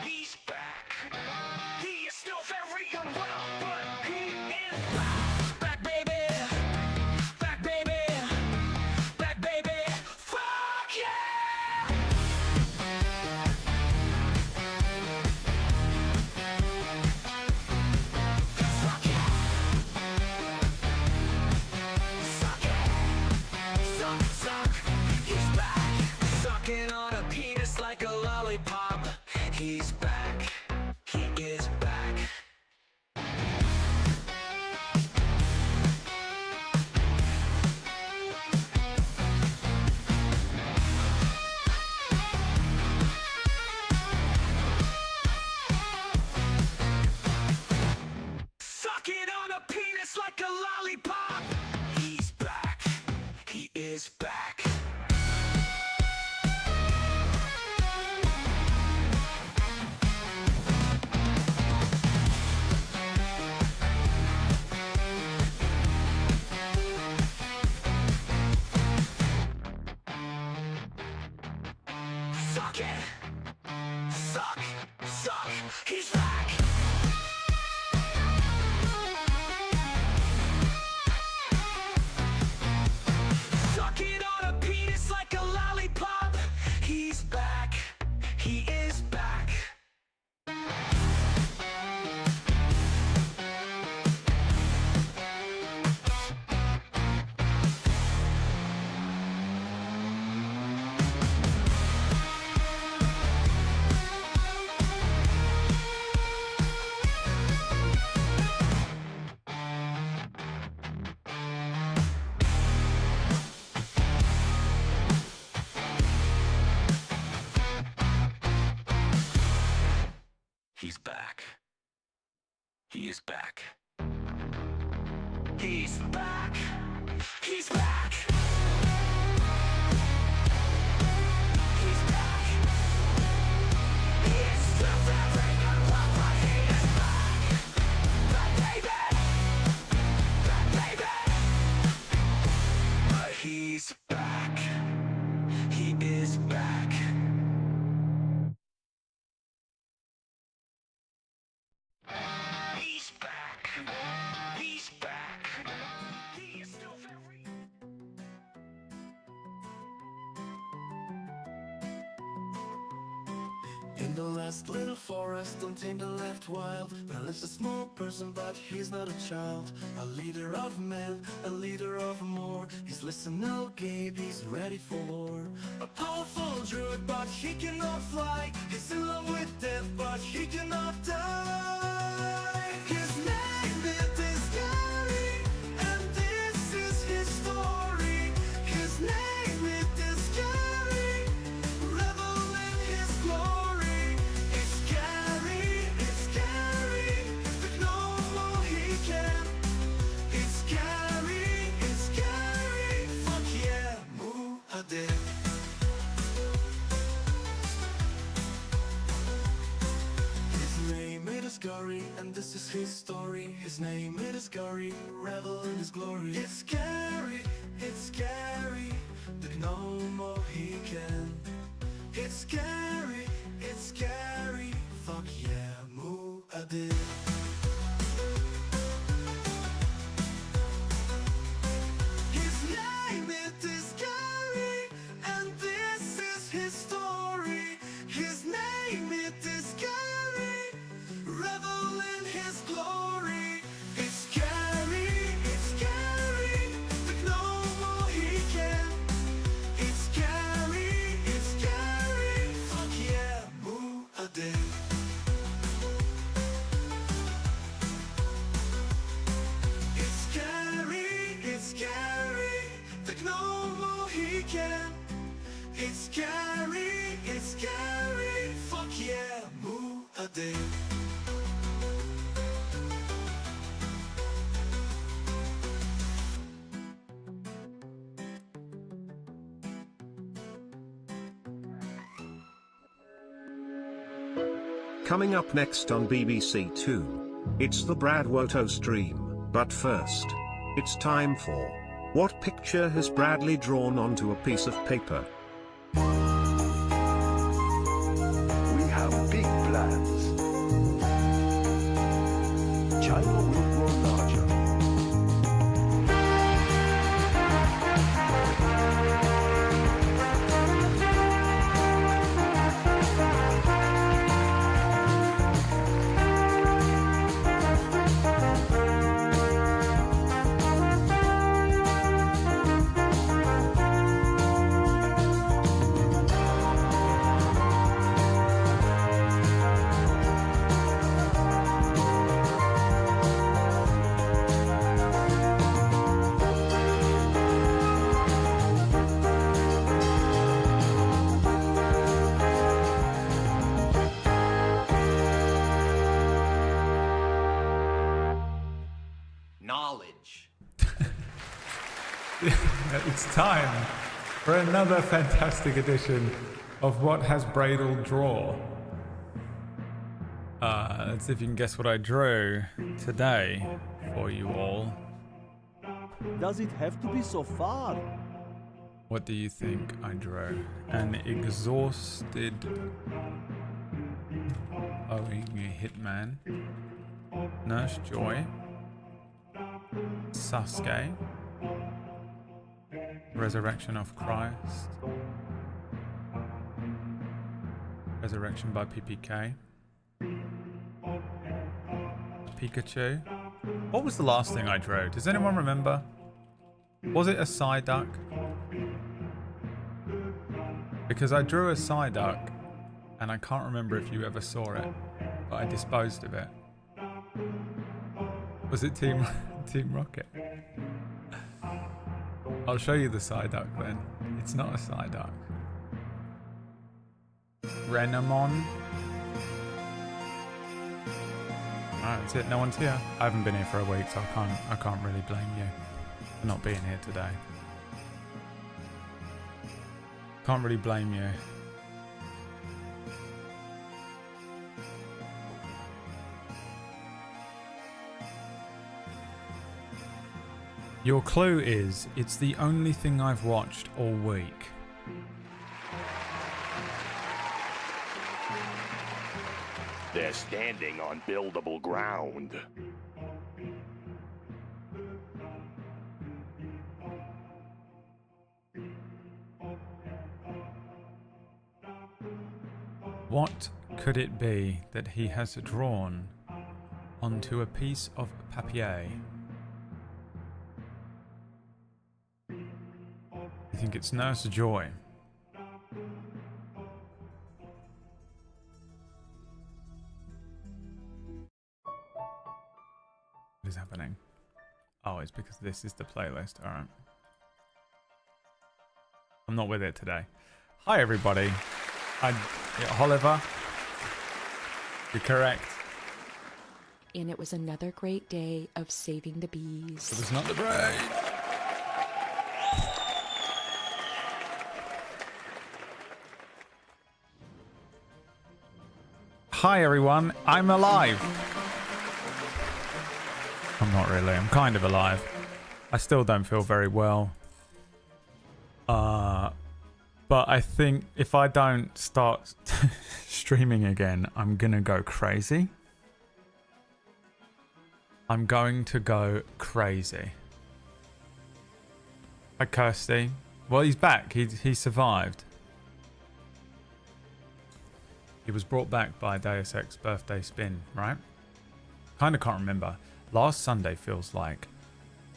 He's back. He is still very unwell, but he is back. Back, baby. Back, baby. Back, baby. Fuck yeah! Fuck yeah! Suck it. Suck, suck. He's back. Sucking on a penis like a lollipop. He's back. He is back. Sucking on a penis like a lollipop. He's back. He is back. Suck it. Suck, suck. He's back. Sucking on a penis like a lollipop. He's back. He is back. He's back. He is back. He's back. He's back. He's back. He is still very unwell, but he is back. Back, baby. Back, baby. But he's back. He is back. He's back. He's back. He is still very... In the last little forest, untamed and left wild, there lives a small person, but he's not a child. A leader of men, a leader of more. He's listening, Gabe, he's ready for war. A powerful druid, but he cannot fly. He's in love with death, but he cannot die. His name it is Gary, and this is his story. His name it is Gary, revel in his glory. It's scary, but no more he can. It's scary, fuck yeah, Muad'Dib. His name it is Gary, and this is his story. His name it is Gary, revel in his glory. It's scary, but no more he can. It's scary, fuck yeah, Muad'Dib. His name it is Gary, and this is his story. His name it is Gary, revel in his glory. It's scary, but no more he can. It's scary, fuck yeah, Muad'Dib. It's scary, that no more he can. It's scary, fuck yeah, Muad'Dib. Coming up next on BBC Two, it's the Brad Woto stream, but first, it's time for What Picture Has Bradley Drawn Onto a Piece of Paper? We have knowledge. It's time for another fantastic edition of What Has Bradel Draw. Let's see if you can guess what I drew today for you all. Does it have to be so far? What do you think I drew? An exhausted owing hitman, Nurse Joy, Sasuke, Resurrection of Christ, Resurrection by PPK, Pikachu. What was the last thing I drew? Does anyone remember? Was it a Psyduck? Because I drew a Psyduck and I can't remember if you ever saw it, but I disposed of it. Was it Team Rocket? I'll show you the Psyduck then. It's not a Psyduck. Renamon. Alright, that's it. No one's here. I haven't been here for a week, so I can't really blame you for not being here today. Can't really blame you. Your clue is, it's the only thing I've watched all week. They're standing on buildable ground. What could it be that he has drawn onto a piece of papier? You think it's Nurse Joy? What is happening? Oh, it's because this is the playlist. Alright. I'm not with it today. Hi, everybody. Oliver. You're correct. And it was another great day of saving the bees. It was not the braid. Hi, everyone. I'm alive. I'm not really. I'm kind of alive. I still don't feel very well. But I think if I don't start streaming again, I'm gonna go crazy. I'm going to go crazy. Hi, Kirsty. Well, he's back. He survived. He was brought back by Deus Ex birthday spin, right? Kind of can't remember. Last Sunday feels like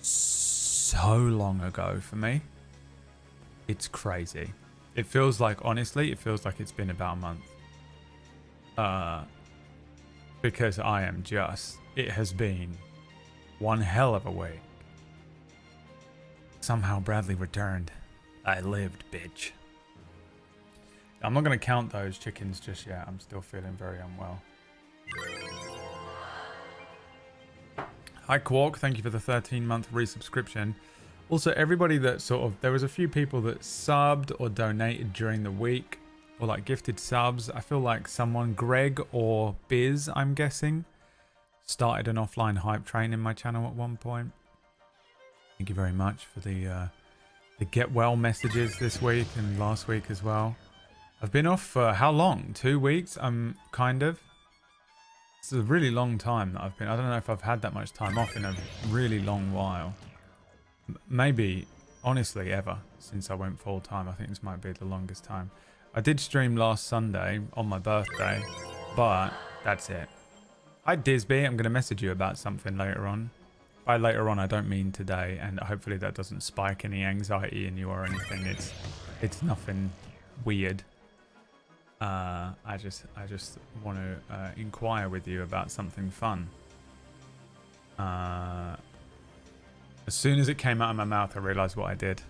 so long ago for me. It's crazy. It feels like, honestly, it feels like it's been about a month. Because I am just, it has been one hell of a week. Somehow Bradley returned. I lived, bitch. I'm not going to count those chickens just yet. I'm still feeling very unwell. Hi, Quark. Thank you for the 13-month resubscription. Also, everybody that sort of... There was a few people that subbed or donated during the week. Or like gifted subs. I feel like someone, Greg or Biz, I'm guessing, started an offline hype train in my channel at one point. Thank you very much for the get well messages this week and last week as well. I've been off for how long? 2 weeks? Kind of. It's a really long time that I've been... I don't know if I've had that much time off in a really long while. Maybe, honestly, ever since I went full time. I think this might be the longest time. I did stream last Sunday on my birthday, but that's it. Hi, Disby. I'm going to message you about something later on. By later on, I don't mean today, and hopefully that doesn't spike any anxiety in you or anything. It's nothing weird. I just want to inquire with you about something fun. As soon as it came out of my mouth, I realized what I did.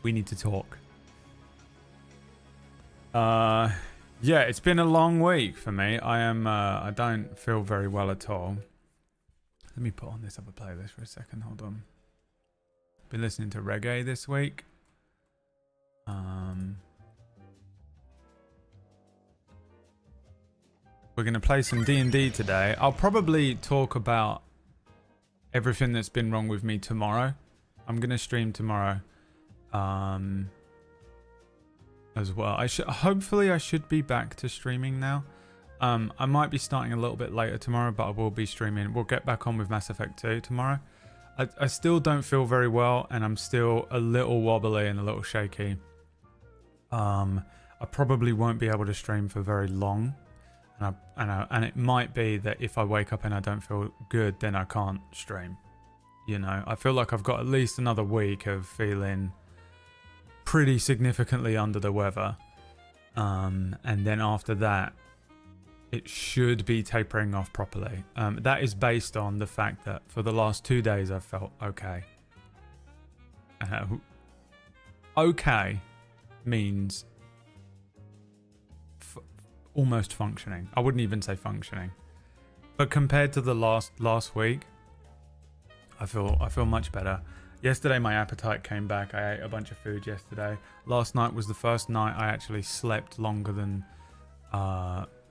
We need to talk. Yeah, it's been a long week for me. I don't feel very well at all. Let me put on this other playlist for a second. Hold on. Been listening to reggae this week. We're going to play some D&D today. I'll probably talk about everything that's been wrong with me tomorrow. I'm going to stream tomorrow as well. Hopefully I should be back to streaming now. I might be starting a little bit later tomorrow, but I will be streaming. We'll get back on with Mass Effect 2 tomorrow. I still don't feel very well, and I'm still a little wobbly and a little shaky. I probably won't be able to stream for very long, and it might be that if I wake up and I don't feel good, then I can't stream. You know, I feel like I've got at least another week of feeling pretty significantly under the weather, and then after that, it should be tapering off properly. That is based on the fact that for the last 2 days I've felt okay. Okay means almost functioning. I wouldn't even say functioning, but compared to the last week, I feel much better. Yesterday my appetite came back. I ate a bunch of food yesterday. Last night was the first night I actually slept longer than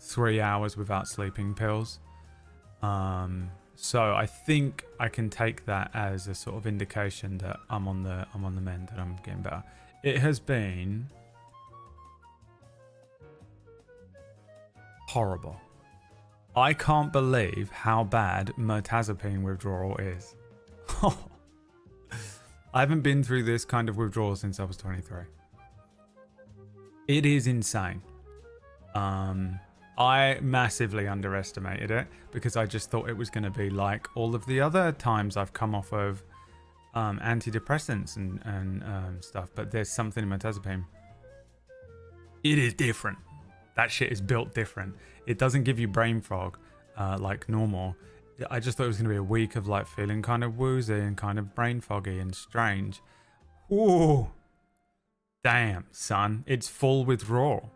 3 hours without sleeping pills. So I think I can take that as a sort of indication that I'm on the mend and I'm getting better. It has been horrible. I can't believe how bad mirtazapine withdrawal is. I haven't been through this kind of withdrawal since I was 23. It is insane. I massively underestimated it because I just thought it was going to be like all of the other times I've come off of antidepressants and stuff. But there's something in mirtazapine. It is different. That shit is built different. It doesn't give you brain fog like normal. I just thought it was going to be a week of like feeling kind of woozy and kind of brain foggy and strange. Ooh. Damn, son. It's full withdrawal.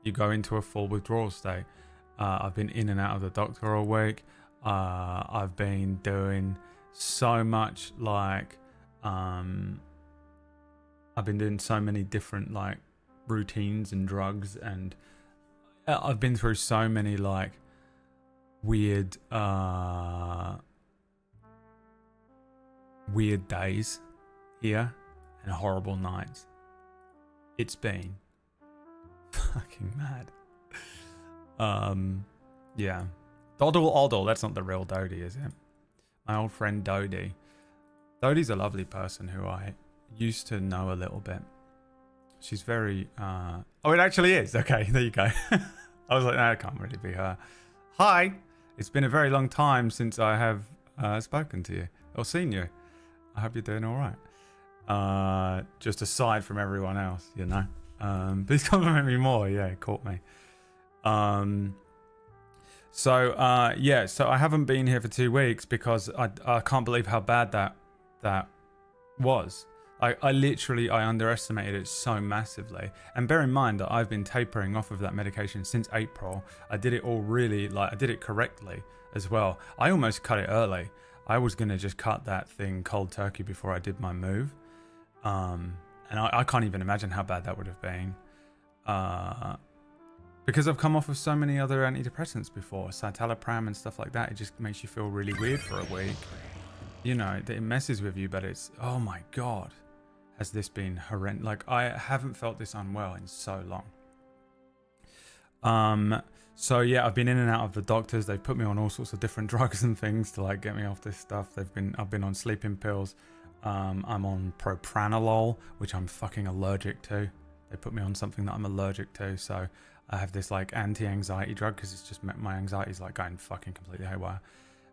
You go into a full withdrawal state. I've been in and out of the doctor all week. I've been doing so much like I've been doing so many different like routines and drugs, and I've been through so many like weird days here and horrible nights. It's been fucking mad. Yeah. Doddle Oddle, that's not the real Dodie, is it? My old friend Dodie. Dodie's a lovely person who I used to know a little bit. She's very oh, it actually is. Okay, there you go. I was like, no, it can't really be her. Hi. It's been a very long time since I have spoken to you or seen you. I hope you're doing all right. Just aside from everyone else, you know. Please compliment me more. Yeah, it caught me. So I haven't been here for 2 weeks because I can't believe how bad that was. I underestimated it so massively. And bear in mind that I've been tapering off of that medication since April. I did it all really, I did it correctly as well. I almost cut it early. I was going to just cut that thing cold turkey before I did my move. And I can't even imagine how bad that would have been. Because I've come off of so many other antidepressants before, citalopram and stuff like that. It just makes you feel really weird for a week. You know, it messes with you, but it's, oh my God, has this been horrendous? Like, I haven't felt this unwell in so long. So yeah, I've been in and out of the doctors. They've put me on all sorts of different drugs and things to like get me off this stuff. I've been on sleeping pills. I'm on propranolol, which I'm fucking allergic to. They put me on something that I'm allergic to, so I have this like anti-anxiety drug because it's just my anxiety's like going fucking completely haywire.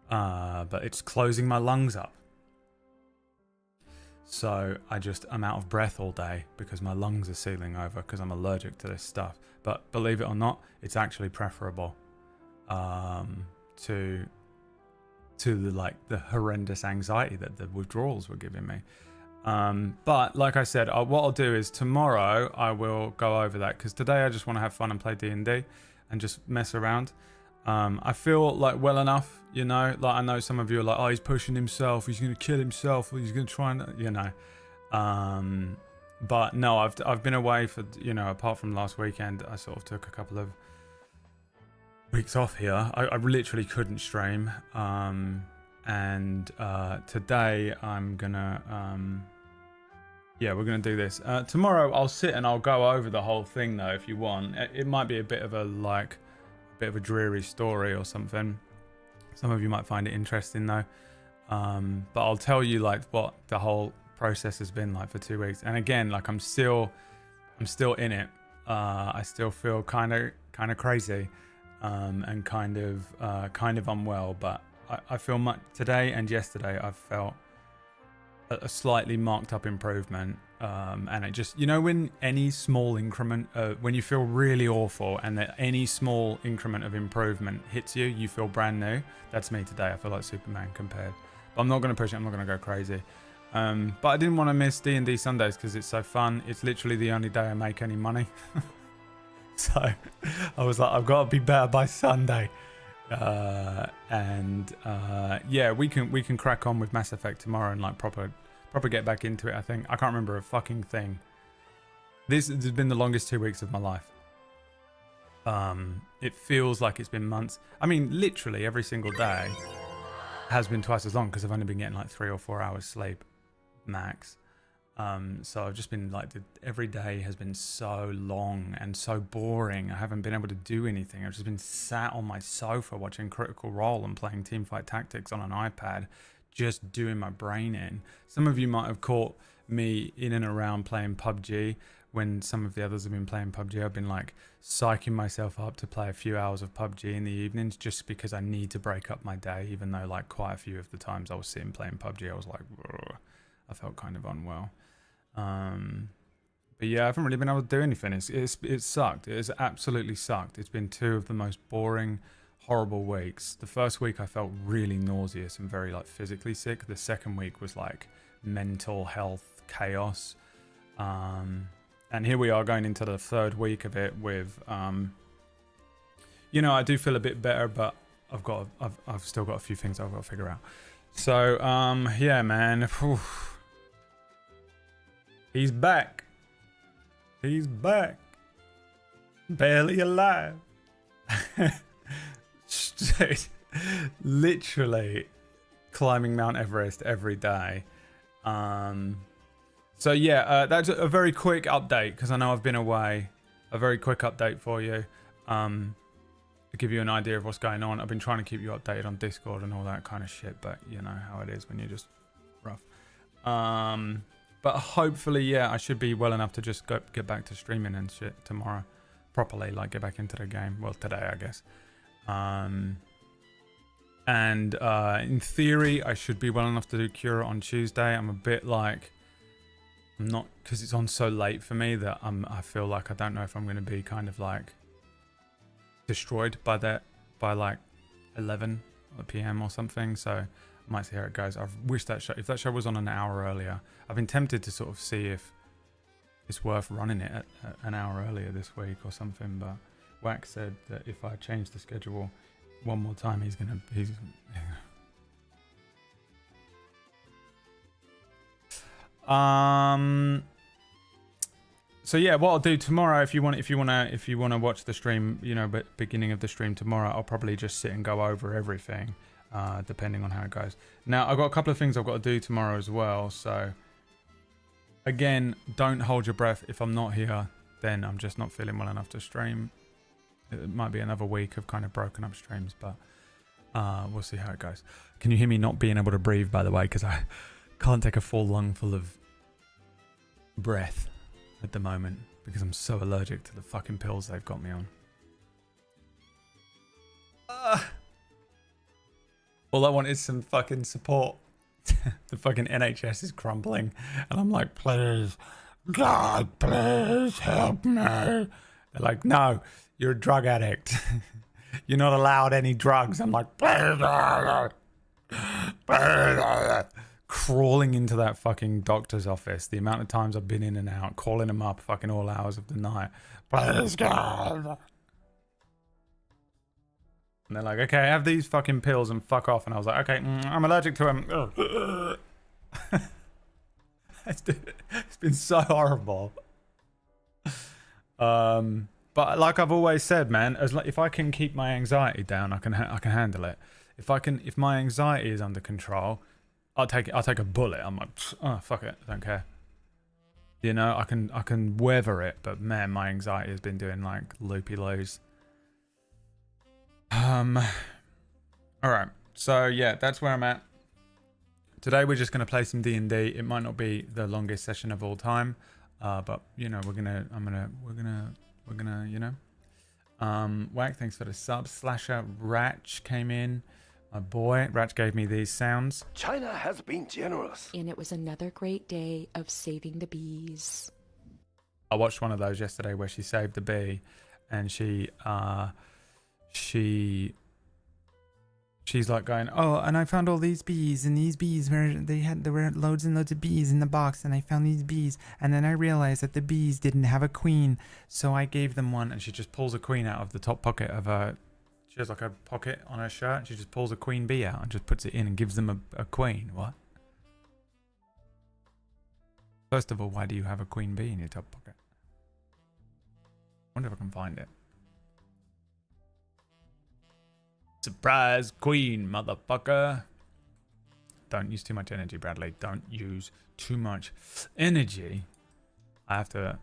But it's closing my lungs up. So I'm out of breath all day because my lungs are sealing over because I'm allergic to this stuff. But believe it or not, it's actually preferable to the horrendous anxiety that the withdrawals were giving me. But like I said, what I'll do is tomorrow I will go over that because today I just want to have fun and play D&D and just mess around. I feel like well enough, you know, like I know some of you are like, oh, he's pushing himself, he's gonna kill himself, or he's gonna try and, you know. But no, I've been away for, you know, apart from last weekend, I sort of took a couple of weeks off here. I literally couldn't stream. And today I'm gonna yeah, we're gonna do this. Tomorrow I'll sit and I'll go over the whole thing though, if you want. It might be a bit of a dreary story or something. Some of you might find it interesting though. But I'll tell you like what the whole process has been like for 2 weeks. And again, like I'm still in it. I still feel kind of crazy, and kind of unwell. But I feel much today and yesterday. I've felt a slightly marked up improvement, and it just, you know, when any small increment, when you feel really awful and that any small increment of improvement hits you, you feel brand new. That's me today. I feel like Superman compared. But I'm not going to push it. I'm not going to go crazy. But I didn't want to miss D&D Sundays because it's so fun. It's literally the only day I make any money. So I was like, I've got to be better by Sunday. Yeah, we can crack on with Mass Effect tomorrow and like proper get back into it. I think I can't remember a fucking thing. This has been the longest 2 weeks of my life. It feels like it's been months. I mean, literally every single day has been twice as long because I've only been getting like 3 or 4 hours sleep max. So I've just been like, every day has been so long and so boring. I haven't been able to do anything. I've just been sat on my sofa watching Critical Role and playing Teamfight Tactics on an iPad, just doing my brain in. Some of you might have caught me in and around playing PUBG when some of the others have been playing PUBG. I've been like psyching myself up to play a few hours of PUBG in the evenings just because I need to break up my day, even though like quite a few of the times I was sitting playing PUBG, I was like, ugh. I felt kind of unwell. But yeah, I haven't really been able to do anything. It's sucked. It has absolutely sucked. It's been 2 of the most boring, horrible weeks. The first week I felt really nauseous and very like physically sick. The second week was like mental health chaos. And here we are going into the 3rd week of it with, you know, I do feel a bit better, but I've still got a few things I've got to figure out. So, yeah, man. Whew. He's back. He's back. Barely alive. Literally climbing Mount Everest every day. So yeah, that's a very quick update because I know I've been away. A very quick update for you. To give you an idea of what's going on. I've been trying to keep you updated on Discord and all that kind of shit, but you know how it is when you're just rough. But hopefully, yeah, I should be well enough to just get back to streaming and shit tomorrow properly, like get back into the game. Well, today, I guess. In theory, I should be well enough to do Cura on Tuesday. I'm a bit like, I'm not, because it's on so late for me that I feel like I don't know if I'm going to be kind of like destroyed by like 11 p.m. or something. So I might see how it goes. I wish that show, if that show was on an hour earlier, I've been tempted to sort of see if it's worth running it at an hour earlier this week or something. But Wax said that if I change the schedule one more time, he's so yeah, what I'll do tomorrow, if you want to watch the stream, you know, but beginning of the stream tomorrow, I'll probably just sit and go over everything, depending on how it goes. Now, I've got a couple of things I've got to do tomorrow as well. So again, don't hold your breath. If I'm not here, then I'm just not feeling well enough to stream. It might be another week of kind of broken up streams, but we'll see how it goes. Can you hear me not being able to breathe, by the way? Because I can't take a full lungful of breath at the moment because I'm so allergic to the fucking pills they've got me on. All I want is some fucking support. The fucking NHS is crumbling and I'm like, please, God, please help me. They're like, no, you're a drug addict. You're not allowed any drugs. I'm like, crawling into that fucking doctor's office. The amount of times I've been in and out, calling them up fucking all hours of the night. Please, God. And they're like, okay, have these fucking pills and fuck off. And I was like, okay, I'm allergic to them. It's been so horrible. But like I've always said, man, if I can keep my anxiety down, I can handle it. If my anxiety is under control, I'll take a bullet. I'm like, oh fuck it, I don't care. You know, I can weather it, but man, my anxiety has been doing like loopy loos. All right, so yeah, that's where I'm at. Today we're just gonna play some D&D. It might not be the longest session of all time, but you know, we're gonna, you know. Whack, thanks for the sub. Slasher Ratch came in. My boy, Ratch gave me these sounds. China has been generous. And it was another great day of saving the bees. I watched one of those yesterday where she saved the bee, and she's like going, oh, and I found all these bees, and these bees there were loads and loads of bees in the box, and I found these bees, and then I realized that the bees didn't have a queen, so I gave them one. And she just pulls a queen out of the top pocket of her. She has like a pocket on her shirt, and she just pulls a queen bee out and just puts it in and gives them a queen. What? First of all, why do you have a queen bee in your top pocket? I wonder if I can find it. Surprise queen, motherfucker. Don't use too much energy, Bradley. Don't use too much energy. I have to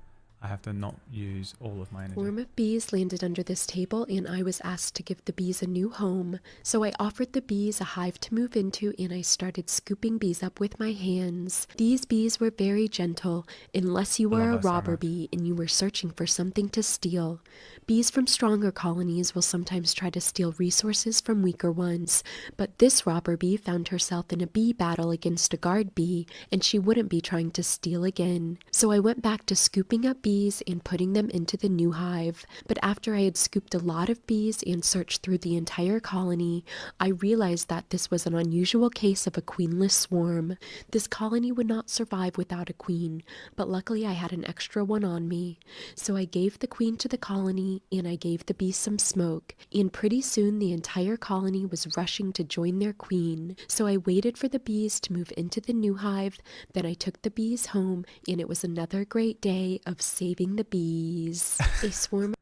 not use all of my energy. Swarm of bees landed under this table, and I was asked to give the bees a new home. So I offered the bees a hive to move into, and I started scooping bees up with my hands. These bees were very gentle, unless you were a robber bee and you were searching for something to steal. Bees from stronger colonies will sometimes try to steal resources from weaker ones, but this robber bee found herself in a bee battle against a guard bee, and she wouldn't be trying to steal again. So I went back to scooping up bees and putting them into the new hive. But after I had scooped a lot of bees and searched through the entire colony, I realized that this was an unusual case of a queenless swarm. This colony would not survive without a queen, but luckily I had an extra one on me. So I gave the queen to the colony, and I gave the bees some smoke, and pretty soon the entire colony was rushing to join their queen. So I waited for the bees to move into the new hive, then I took the bees home, and it was another great day of saving the bees. A swarm.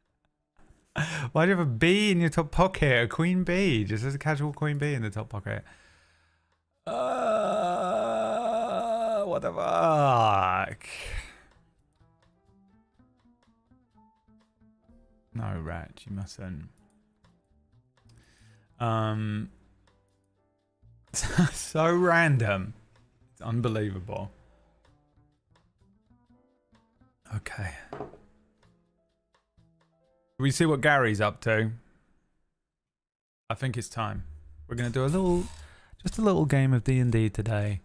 Why do you have a bee in your top pocket? A queen bee, just as a casual queen bee in the top pocket. What the fuck? No, Rat, you mustn't. So random. It's unbelievable. Okay. We see what Gary's up to. I think it's time. We're gonna do just a little game of D&D today.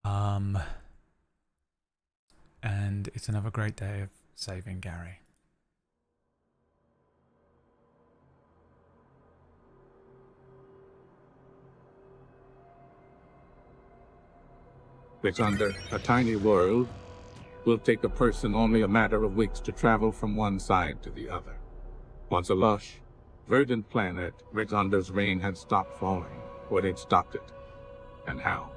And it's another great day of saving Gary. Which under a tiny world will take a person only a matter of weeks to travel from one side to the other. Once a lush, verdant planet, Rixonder's rain had stopped falling. What had stopped it? And how?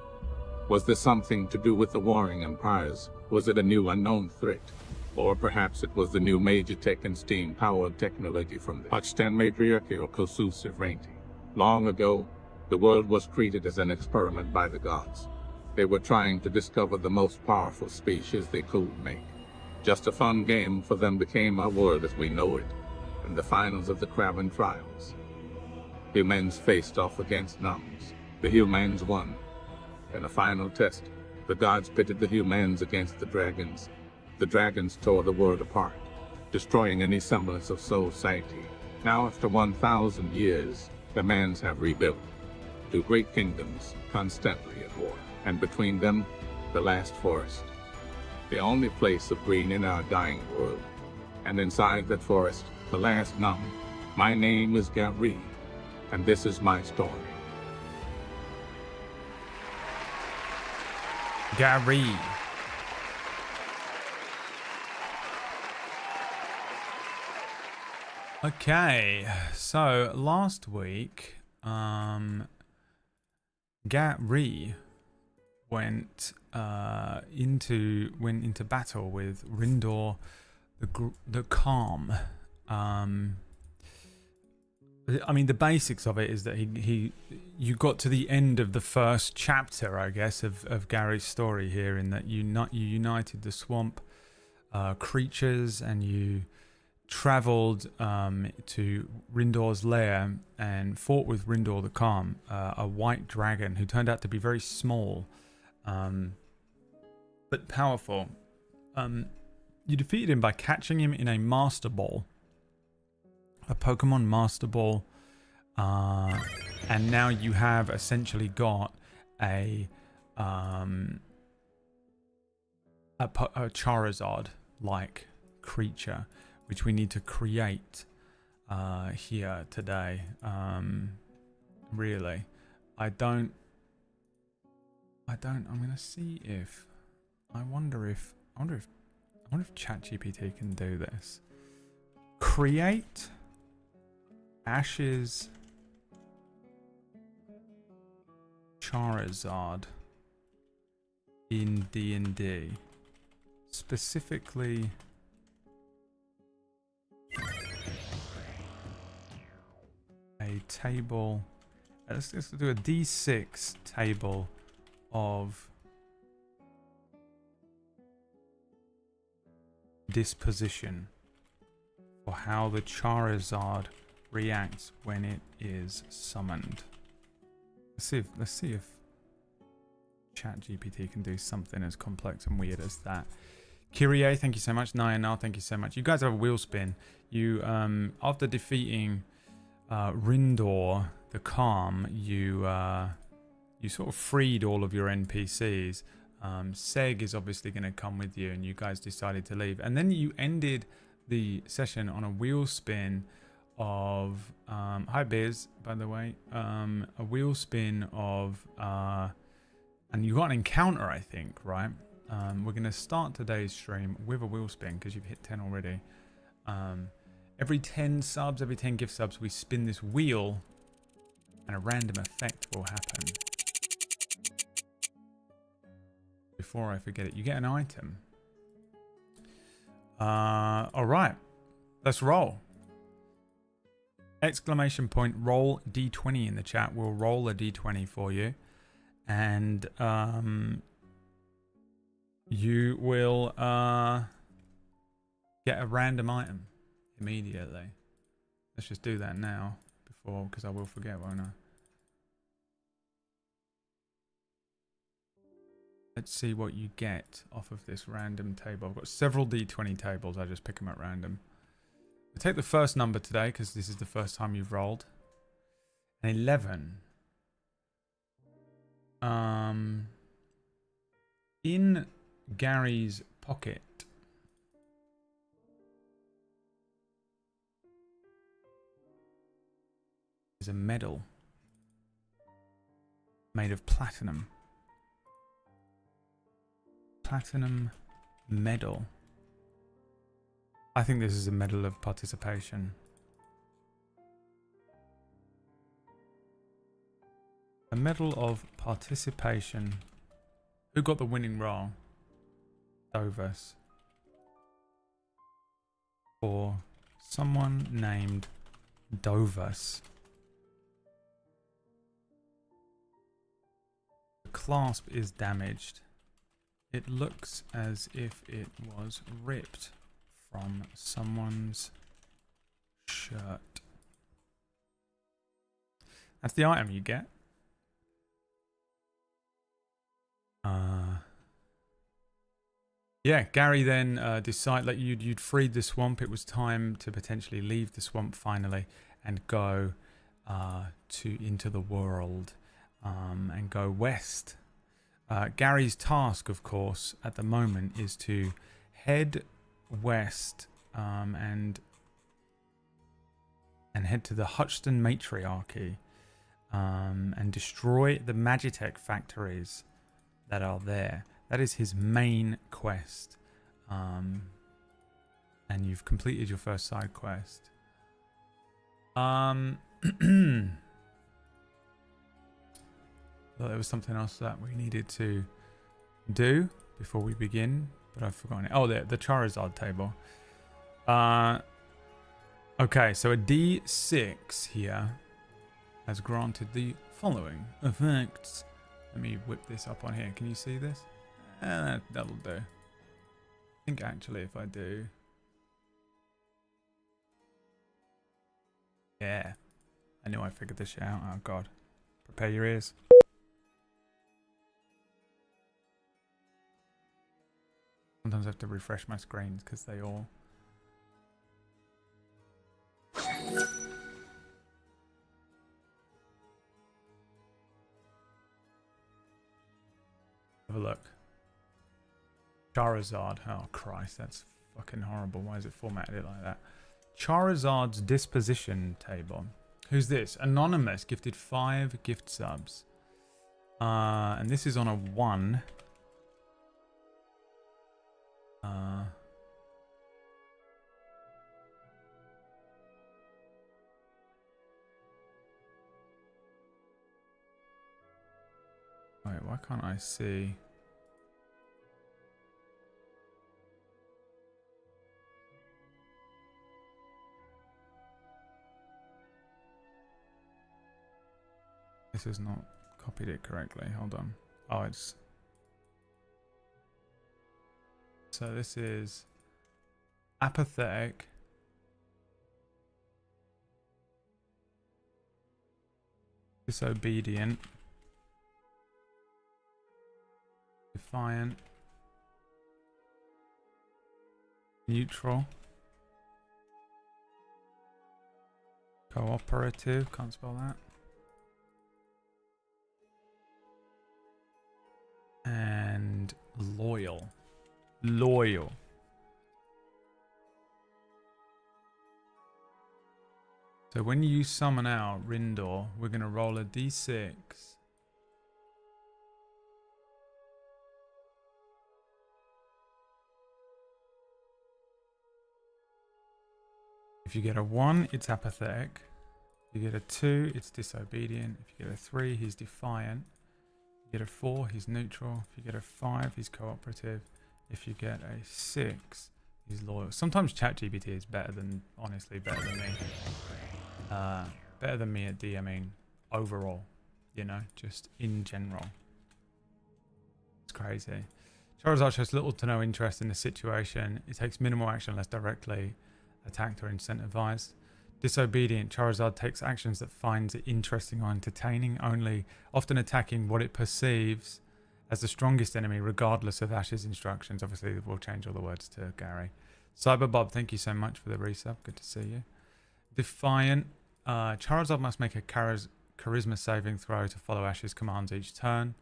Was this something to do with the warring empires? Was it a new unknown threat? Or perhaps it was the new major tech and steam-powered technology from the Hutchtan matriarchy or Kosus Reinti. Long ago, the world was treated as an experiment by the gods. They were trying to discover the most powerful species they could make. Just a fun game for them became our world as we know it, in the finals of the Kraven trials. Humans faced off against Noms. The humans won. In a final test, the gods pitted the humans against the dragons. The dragons tore the world apart, destroying any semblance of society. Now, after 1,000 years, the Mans have rebuilt. Two great kingdoms, constantly at war. And between them, the last forest. The only place of green in our dying world. And inside that forest, the last Nom. My name is Gary, and this is my story. Gary. Okay, so last week, Gary went into battle with Rindor the Calm. I mean, the basics of it is that you got to the end of the first chapter, I guess, of Gary's story here, in that you united the swamp creatures, and you traveled to Rindor's lair and fought with Rindor the Calm, a white dragon who turned out to be very small, but powerful. You defeated him by catching him in a Master Ball, a Pokemon Master Ball, and now you have essentially got a Charizard-like creature, which we need to create here today. Really, I'm gonna see if I wonder if ChatGPT can do this. Create Ash's Charizard in D&D, specifically a table. Let's do a D6 table of disposition for how the Charizard reacts when it is summoned. Let's see if ChatGPT can do something as complex and weird as that. Kyrie, thank you so much. Nyanal, thank you so much. You guys have a wheel spin. You after defeating Rindor the Calm, you sort of freed all of your NPCs. Seg is obviously going to come with you, and you guys decided to leave. And then you ended the session on a wheel spin of hi Biz, by the way, a wheel spin of and you got an encounter, I think, right? We're going to start today's stream with a wheel spin because you've hit 10 already. Every 10 subs, every 10 gift subs, we spin this wheel and a random effect will happen. Before I forget it, you get an item. All right, let's roll. Exclamation point, roll D20 in the chat. We'll roll a D20 for you. And you will get a random item immediately. Let's just do that now before, because I will forget, won't I? Let's see what you get off of this random table. I've got several D20 tables. I just pick them at random. I'll take the first number today because this is the first time you've rolled. An 11. In Gary's pocket is a medal made of platinum. Platinum medal. I think this is a medal of participation. A medal of participation. Who got the winning roll? Dovus. For someone named Dovus. The clasp is damaged. It looks as if it was ripped from someone's shirt. That's the item you get. Yeah, Gary then decided that you'd freed the swamp. It was time to potentially leave the swamp finally and go into the world and go west. Gary's task, of course, at the moment is to head west and head to the Hutchton Matriarchy and destroy the Magitech factories that are there. That is his main quest. And you've completed your first side quest. Well, there was something else that we needed to do before we begin, but I've forgotten it. Oh, the Charizard table. Okay, so a D6 here has granted the following effects. Let me whip this up on here. Can you see this? That'll do. I think actually if I do... Yeah. I knew I figured this shit out. Oh, God. Prepare your ears. Sometimes I have to refresh my screens because they all... Have a look. Charizard. Oh, Christ. That's fucking horrible. Why is it formatted it like that? Charizard's disposition table. Who's this? Anonymous gifted 5 gift subs. And this is on a 1. Wait, why can't I see? This has not copied it correctly. Hold on. Oh, it's... So this is apathetic. Disobedient. Defiant. Neutral. Cooperative. Can't spell that. And loyal. Loyal. So when you summon out Rindor, we're going to roll a d6. If you get a 1, it's apathetic. If you get a 2, it's disobedient. If you get a 3, he's defiant. If you get a 4, he's neutral. If you get a 5, he's cooperative. If you get a 6, he's loyal. Sometimes ChatGPT is better than, honestly, better than me. Better than me at D, I mean, overall. You know, just in general. It's crazy. Charizard shows little to no interest in the situation. It takes minimal action unless directly attacked or incentivized. Disobedient. Charizard takes actions that finds it interesting or entertaining only, often attacking what it perceives as the strongest enemy regardless of Ash's instructions. Obviously we'll change all the words to Gary. Cyberbob, thank you so much for the resub. Good to see you. Defiant. Charizard must make a charisma saving throw to follow Ash's commands each turn.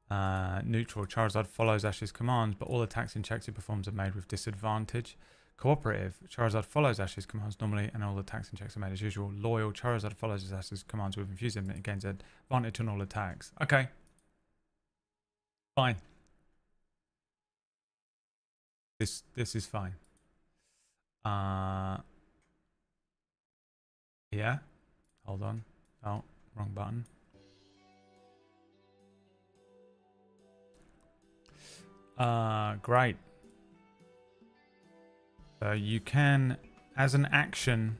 Neutral. Charizard follows Ash's commands, but all attacks and checks he performs are made with disadvantage. Cooperative. Charizard follows Ash's commands normally, and all attacks and checks are made as usual. Loyal. Charizard follows Ash's commands with enthusiasm and gains advantage on all attacks. Okay. Fine. This is fine. Yeah. Hold on. Oh, wrong button. Great. You can, as an action,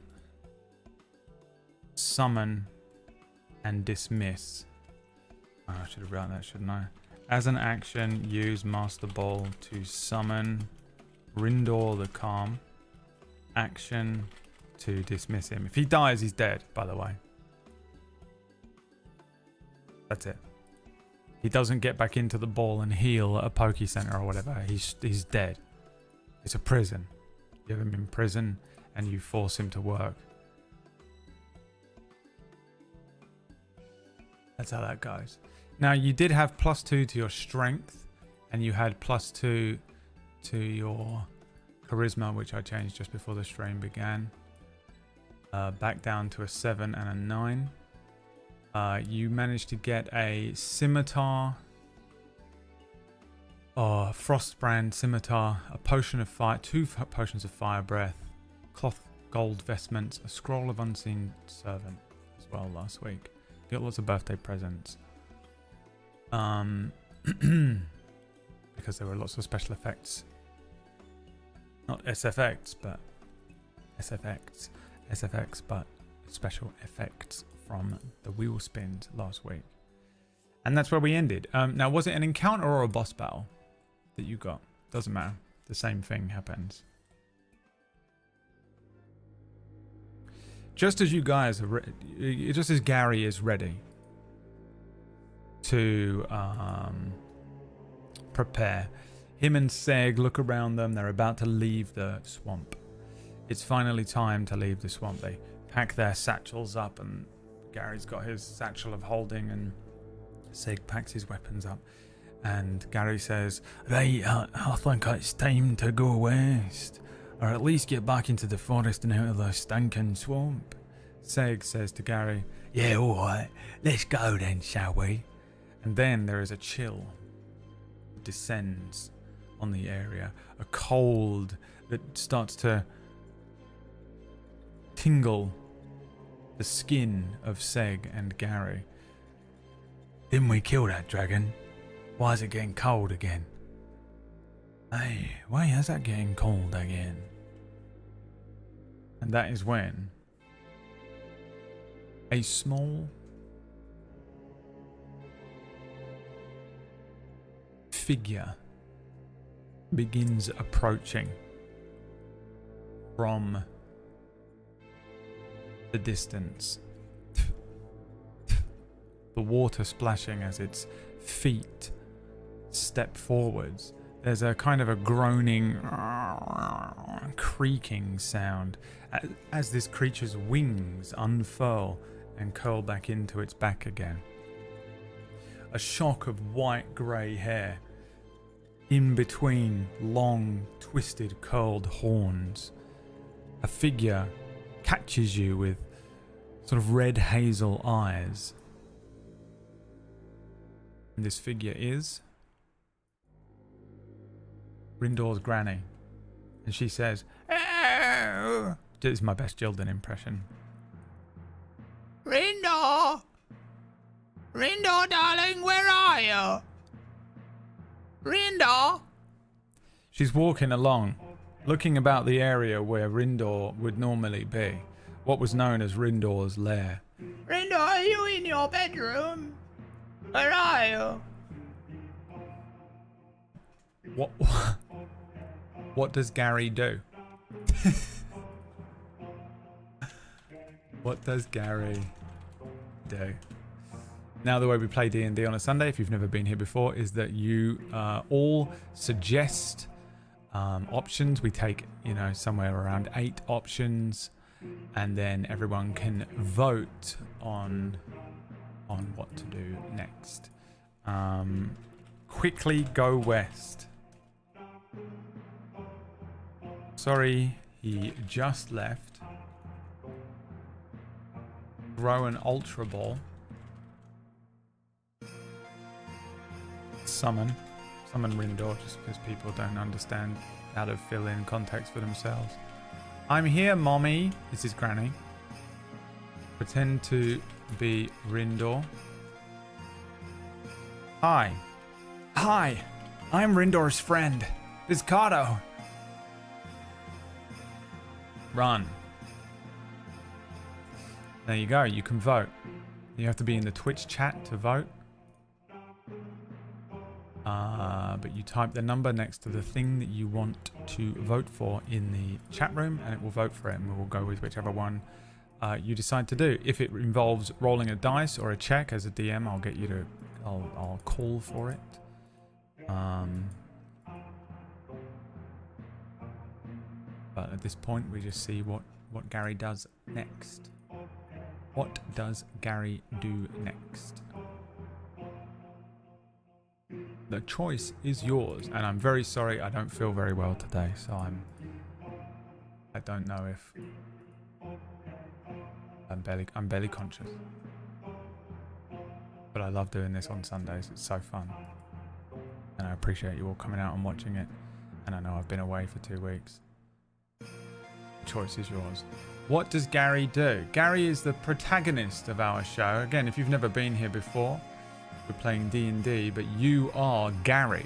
summon and dismiss. Oh, I should have written that, shouldn't I? As an action, use Master Ball to summon Rindor the Calm. Action to dismiss him. If he dies, he's dead, by the way. That's it. He doesn't get back into the ball and heal at a Poke Center or whatever. He's dead. It's a prison. You have him in prison and you force him to work. That's how that goes. Now, you did have +2 to your strength and you had +2 to your charisma, which I changed just before the stream began. Back down to a 7 and a 9. You managed to get a scimitar. Frostbrand scimitar, a potion of fire, 2 potions of fire breath, gold vestments, a scroll of unseen servant as well last week. Got lots of birthday presents. Because there were lots of special effects. Not SFX, but SFX, but special effects from the wheel spins last week. And that's where we ended. Now, was it an encounter or a boss battle that you got? Doesn't matter. The same thing happens. Just as you guys are just as Gary is ready to prepare, him and Seg look around them. They're about to leave the swamp. It's finally time to leave the swamp. They pack their satchels up, and Gary's got his satchel of holding, and Seg packs his weapons up. And Gary says, right, I think it's time to go west. Or at least get back into the forest and out of the stinking swamp. Seg says to Gary, yeah, alright, let's go then, shall we? And then there is a chill that descends on the area. A cold that starts to tingle the skin of Seg and Gary. Didn't we kill that dragon? Why is it getting cold again? Hey, why is that getting cold again? And that is when a small figure begins approaching from the distance. The water splashing as its feet step forwards. There's a kind of a groaning, creaking sound as this creature's wings unfurl and curl back into its back again. A shock of white-grey hair in between long, twisted, curled horns. A figure catches you with sort of red hazel eyes. And this figure is Rindor's granny. And she says, "Oh!" This is my best Jildan impression. Rindor! Rindor, darling, where are you? Rindor! She's walking along, looking about the area where Rindor would normally be. What was known as Rindor's lair. Rindor, are you in your bedroom? Where are you? What does Gary do? What does Gary do? Now, the way we play D&D on a Sunday, if you've never been here before, is that you all suggest options. We take, somewhere around 8 options, and then everyone can vote on what to do next. Quickly go west. Sorry, he just left. Throw an Ultra Ball. Summon Rindor, just because people don't understand how to fill in context for themselves. I'm here, Mommy. This is Granny. Pretend to be Rindor. Hi, I'm Rindor's friend, Vizcato. Run. There you go, you can vote. You have to be in the Twitch chat to vote. But you type the number next to the thing that you want to vote for in the chat room, and it will vote for it, and we will go with whichever one you decide to do. If it involves rolling a dice or a check as a DM, I'll get you to, I'll call for it. But at this point, we just see what Gary does next. What does Gary do next? The choice is yours, and I'm very sorry, I don't feel very well today, so I don't know if I'm barely conscious. But I love doing this on Sundays, it's so fun. And I appreciate you all coming out and watching it. And I know I've been away for 2 weeks. choice is yours. What does Gary do? Gary is the protagonist of our show. Again, if you've never been here before, we're playing D&D, but you are Gary.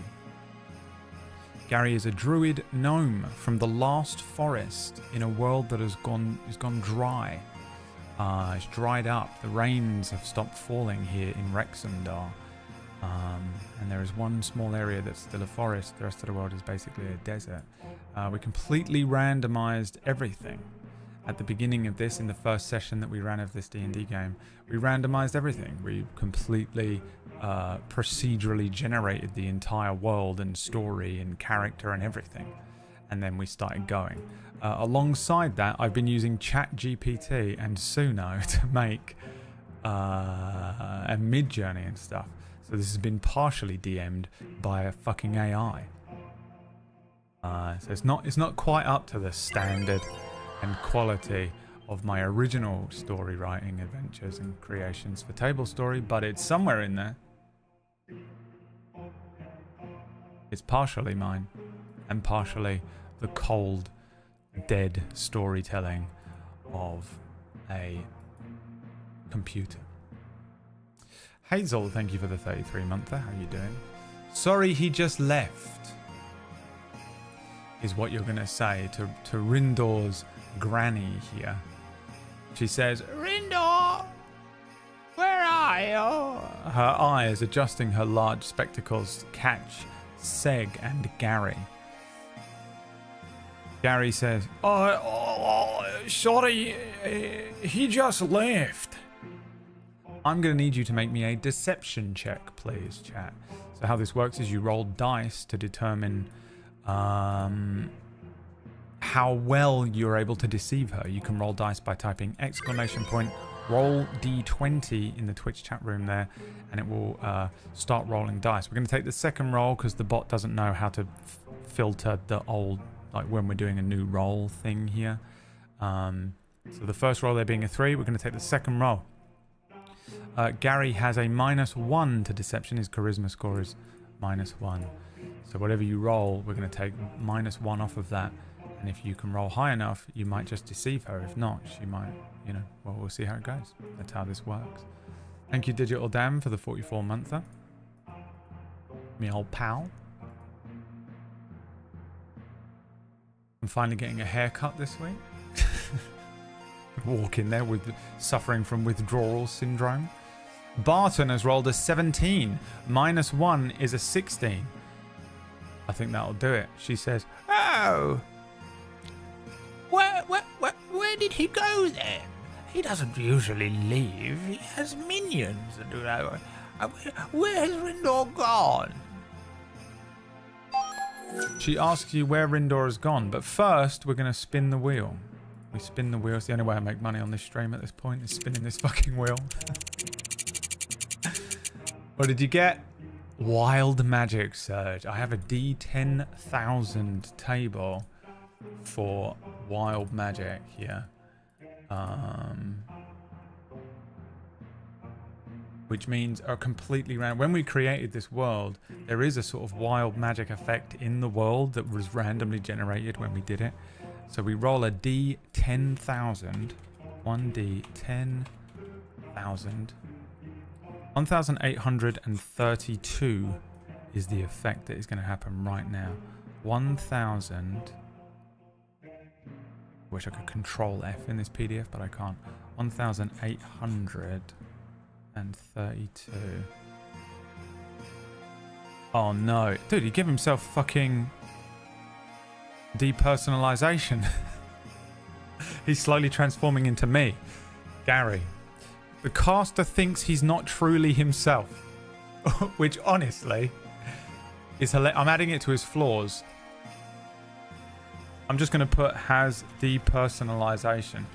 Gary is a druid gnome from the last forest in a world that has gone dry. It's dried up. The rains have stopped falling here in Rexendar. And there is one small area that's still a forest. The rest of the world is basically a desert. We completely randomized everything. At the beginning of this, in the first session that we ran of this D&D game, we randomized everything. We completely procedurally generated the entire world and story and character and everything. And then we started going. Alongside that, I've been using ChatGPT and Suno to make a Midjourney and stuff. So this has been partially DM'd by a fucking AI. So it's not quite up to the standard and quality of my original story writing adventures and creations for Table Story, but it's somewhere in there. It's partially mine and partially the cold, dead storytelling of a computer. Hazel, thank you for the 33-monther. How are you doing? Sorry he just left, is what you're going to say to Rindor's granny here. She says, Rindor, where are you? Her eyes adjusting her large spectacles to catch Seg and Gary. Gary says, sorry, he just left. I'm going to need you to make me a deception check, please, chat. So how this works is you roll dice to determine how well you're able to deceive her. You can roll dice by typing !roll d20 in the Twitch chat room there, and it will start rolling dice. We're going to take the second roll because the bot doesn't know how to filter the old, like when we're doing a new roll thing here. So the first roll there being a 3, we're going to take the second roll. Gary has a -1 to deception. His charisma score is -1. So whatever you roll, we're going to take -1 off of that. And if you can roll high enough, you might just deceive her. If not, she might, well, we'll see how it goes. That's how this works. Thank you, Digital Dam, for the 44-monther. Me old pal. I'm finally getting a haircut this week. Walk in there with suffering from withdrawal syndrome. Barton has rolled a 17. -1 is a 16. I think that'll do it. She says, oh, where did he go then? He doesn't usually leave. He has minions. Where has Rindor gone? She asks you where Rindor has gone, but first we're going to spin the wheel. We spin the wheel. It's the only way I make money on this stream at this point, is spinning this fucking wheel. What did you get? Wild Magic Surge. I have a D10,000 table for Wild Magic here. Which means are completely random. When we created this world, there is a sort of wild magic effect in the world that was randomly generated when we did it. So we roll a D10,000. 1D10,000. 1,832 is the effect that is going to happen right now. 1,000. Wish I could control F in this PDF, but I can't. 1,832. Oh no. Dude, he gave himself fucking depersonalization. He's slowly transforming into me. Gary. The caster thinks he's not truly himself. Which honestly is hilarious. I'm adding it to his flaws. I'm just going to put has depersonalization.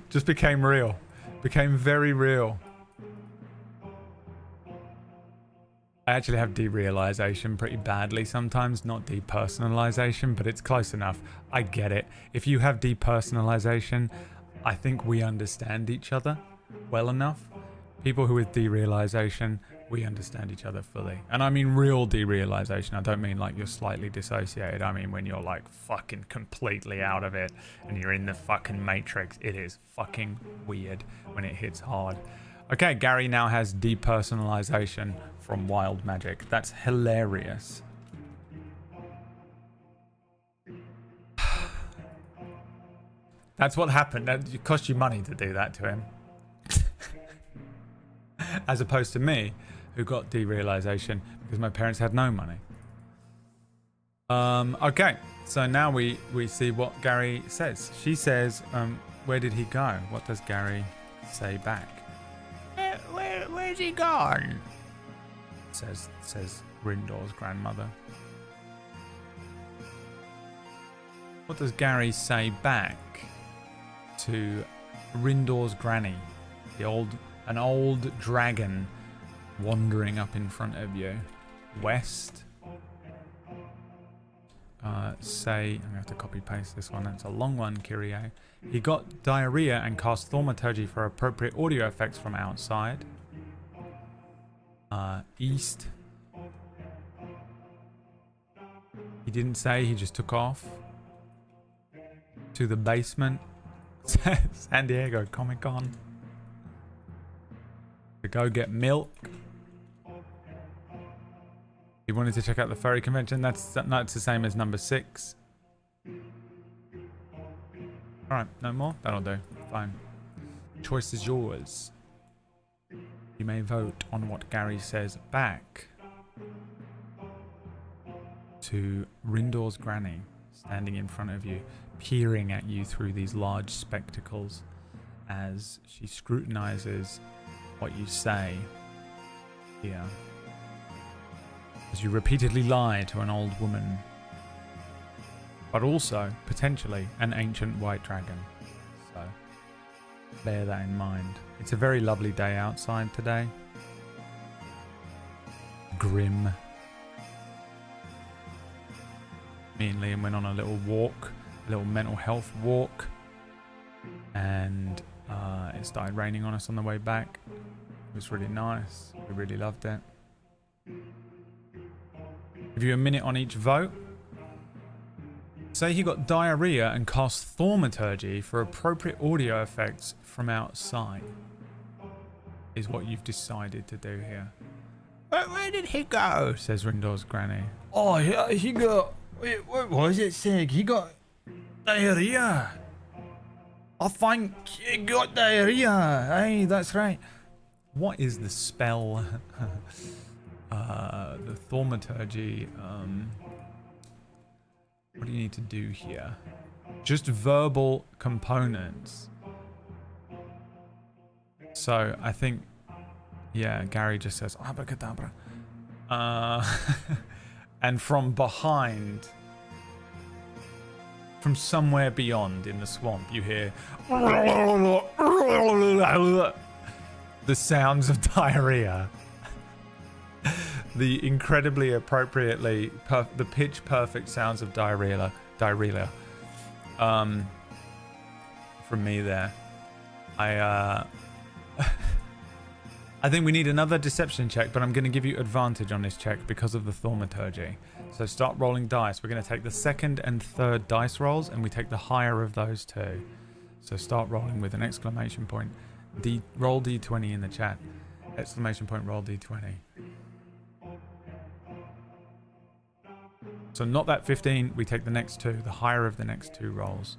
Just became real. Became very real. I actually have derealization pretty badly sometimes, not depersonalization, but it's close enough. I get it. If you have depersonalization, I think we understand each other well enough. People who with derealization, we understand each other fully. And I mean real derealization. I don't mean like you're slightly dissociated. I mean when you're like fucking completely out of it and you're in the fucking matrix. It is fucking weird when it hits hard. Okay, Gary now has depersonalization from Wild Magic. That's hilarious. That's what happened. It cost you money to do that to him. As opposed to me, who got derealization because my parents had no money. Okay, so now we see what Gary says. She says, where did he go? What does Gary say back? Where's he gone? Says Rindor's grandmother. What does Gary say back to Rindor's granny? An old dragon wandering up in front of you. West. I'm gonna have to copy paste this one. That's a long one, Kyrie. He got diarrhea and cast thaumaturgy for appropriate audio effects from outside. East. He didn't say, he just took off. To the basement. San Diego Comic Con. To go get milk. He wanted to check out the furry convention. That's the same as number 6. Alright, no more? That'll do. Fine. Choice is yours. You may vote on what Gary says back to Rindor's granny standing in front of you, peering at you through these large spectacles as she scrutinizes what you say here. As you repeatedly lie to an old woman, but also potentially an ancient white dragon. So bear that in mind. It's a very lovely day outside today. Grim. Me and Liam went on a little walk, a little mental health walk, and it started raining on us on the way back. It was really nice. We really loved it. Give you a minute on each vote. Say he got diarrhea and cast thaumaturgy for appropriate audio effects from outside. Is what you've decided to do here. Where did he go? Says Rindor's granny. Oh, he got... Wait, what was it saying? He got diarrhea. I think he got diarrhea. Aye, that's right. What is the spell? The thaumaturgy. What do you need to do here? Just verbal components. So I think, yeah, Gary just says abracadabra. And from behind, from somewhere beyond in the swamp, you hear the sounds of diarrhea. The incredibly appropriately, the pitch perfect sounds of diarrhea. From me there. I think we need another deception check, but I'm going to give you advantage on this check because of the thaumaturgy. So start rolling dice. We're going to take the second and third dice rolls, and we take the higher of those two. So start rolling with an exclamation point. Roll D20 in the chat. Exclamation point, roll D20. So not that 15, we take the next two, the higher of the next two rolls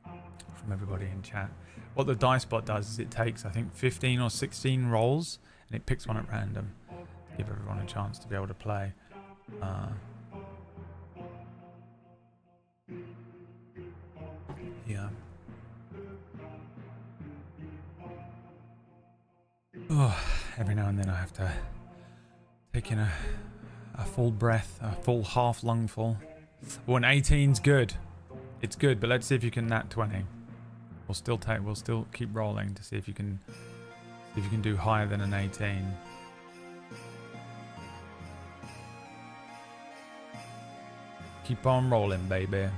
from everybody in chat. What the dice bot does is it takes, I think, 15 or 16 rolls and it picks one at random to give everyone a chance to be able to play. Yeah. Oh, every now and then I have to take in a full breath, a full half lungful. Oh, an 18's good. It's good, but let's see if you can nat 20. We'll still keep rolling to see if you can do higher than an 18. Keep on rolling, baby.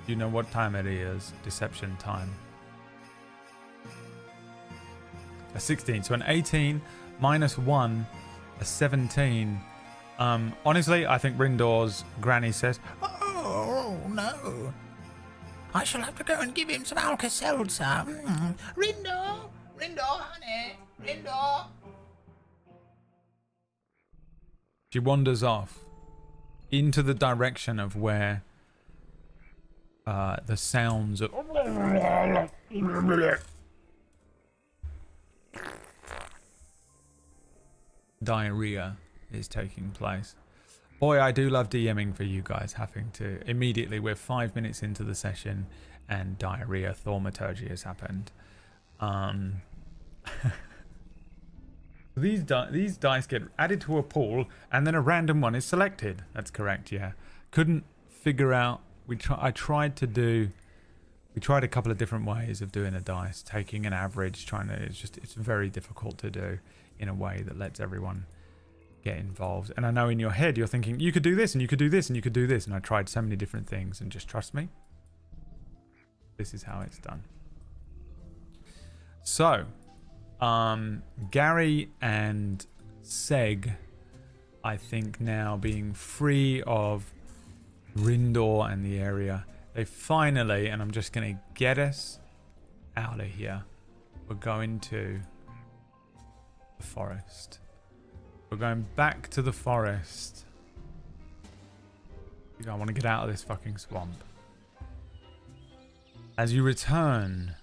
You know what time it is. Deception time. A 16. So an 18 minus 1 a 17. Honestly, I think Rindor's granny says, Oh, no. I shall have to go and give him some Alka-Seltzer. Rindor, honey, Rindor. she wanders off into the direction of where the sounds of diarrhea is taking place. Boy, I do love DMing for you guys, having to immediately, we're 5 minutes into the session and diarrhea thaumaturgy has happened. These dice get added to a pool and then a random one is selected. That's correct, yeah. Couldn't figure out, we tried a couple of different ways of doing a dice, taking an average, it's very difficult to do in a way that lets everyone get involved. And I know in your head you're thinking, you could do this and you could do this and you could do this, and I tried so many different things, and just trust me, this is how it's done. So Gary and Seg, I think now being free of Rindor and the area, they finally, and I'm just gonna get us out of here, we're going to the forest. We're going back to the forest. I want to get out of this fucking swamp. As you return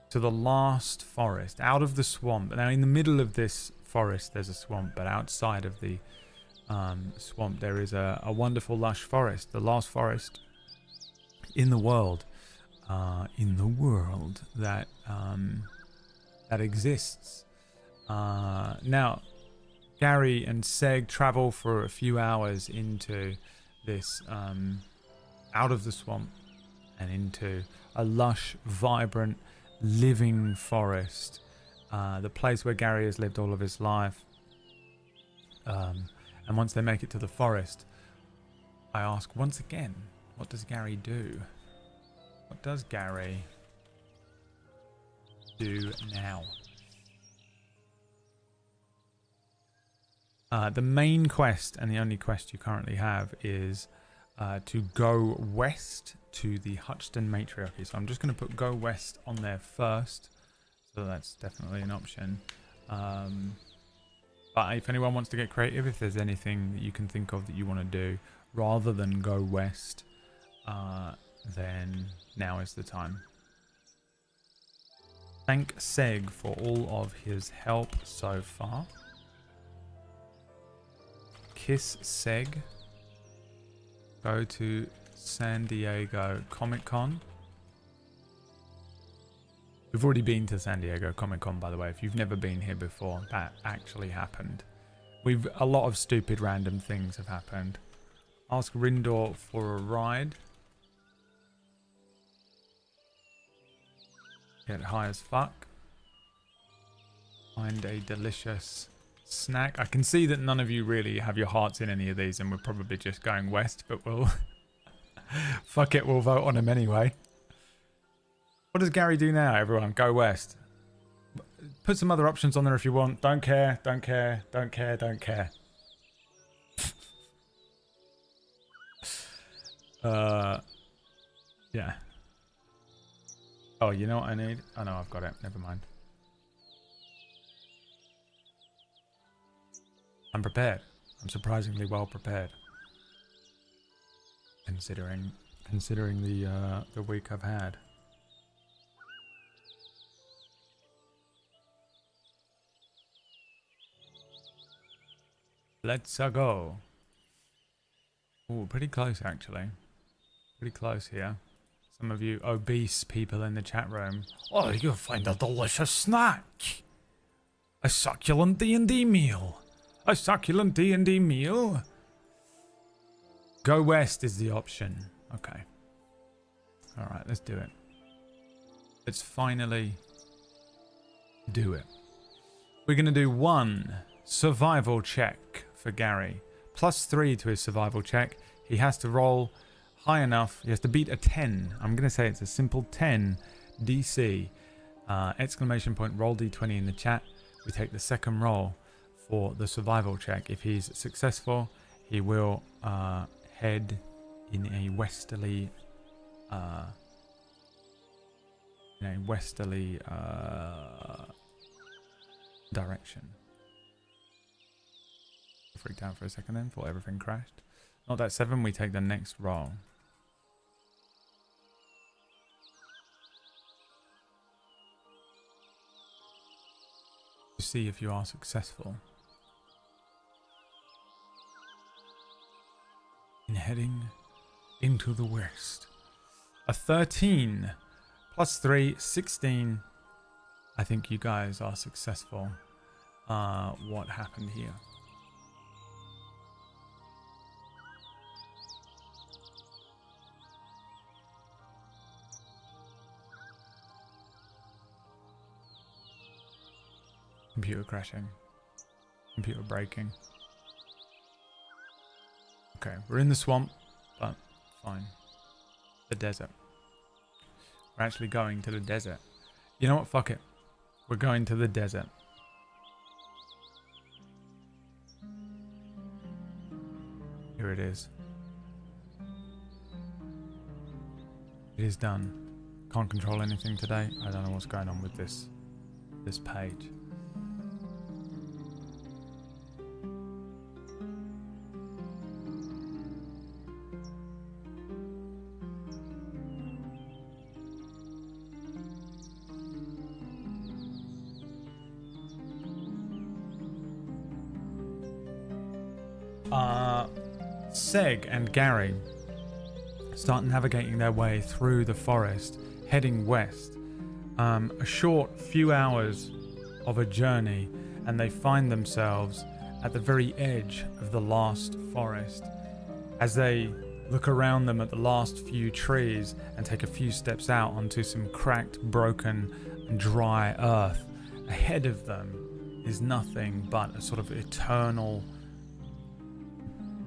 to the last forest, out of the swamp. Now, in the middle of this forest, there's a swamp, but outside of the swamp, there is a wonderful, lush forest. The last forest in the world, that exists. Now, Gary and Seg travel for a few hours into this, out of the swamp and into a lush, vibrant, living forest. The place where Gary has lived all of his life. And once they make it to the forest, I ask once again, what does Gary do? What does Gary do now? The main quest, and the only quest you currently have, is to go west to the Hutchton Matriarchy. So I'm just going to put go west on there first. So that's definitely an option. But if anyone wants to get creative, if there's anything that you can think of that you want to do rather than go west, then now is the time. Thank Seg for all of his help so far. Kiss Seg. Go to San Diego Comic-Con. We've already been to San Diego Comic-Con, by the way. If you've never been here before, that actually happened. A lot of stupid random things have happened. Ask Rindor for a ride. Get high as fuck. Find a delicious snack. I can see that none of you really have your hearts in any of these, and we're probably just going west, but we'll fuck it, we'll vote on him anyway. What does Gary do now, everyone? Go west. Put some other options on there if you want. Don't care, don't care, don't care, don't care. Yeah. Oh, you know what I need? Oh no, I've got it. Never mind. I'm prepared. I'm surprisingly well prepared. Considering the week I've had. Let's go. Oh, pretty close actually. Pretty close here. Some of you obese people in the chat room. Oh, you'll find a delicious snack. A succulent D&D meal. A succulent D&D meal. Go west is the option. Okay. Alright, let's do it. Let's finally do it. We're going to do one survival check for Gary. +3 to his survival check. He has to roll high enough. He has to beat a 10. I'm going to say it's a simple 10 DC. Exclamation point roll d20 in the chat. We take the second roll. for the survival check. If he's successful, he will head in a westerly direction. Freaked out for a second then, thought everything crashed. Not that 7, we take the next roll. To see if you are successful in heading into the west. A 13 plus 3, 16. I think you guys are successful. What happened here? Computer crashing. Computer breaking. Okay, we're in the swamp, but fine. The desert. We're actually going to the desert. You know what? Fuck it. We're going to the desert. Here it is. It is done. Can't control anything today. I don't know what's going on with this page. Seg and Gary start navigating their way through the forest, heading west. A short few hours of a journey, and they find themselves at the very edge of the last forest. As they look around them at the last few trees and take a few steps out onto some cracked, broken, and dry earth, ahead of them is nothing but a sort of eternal,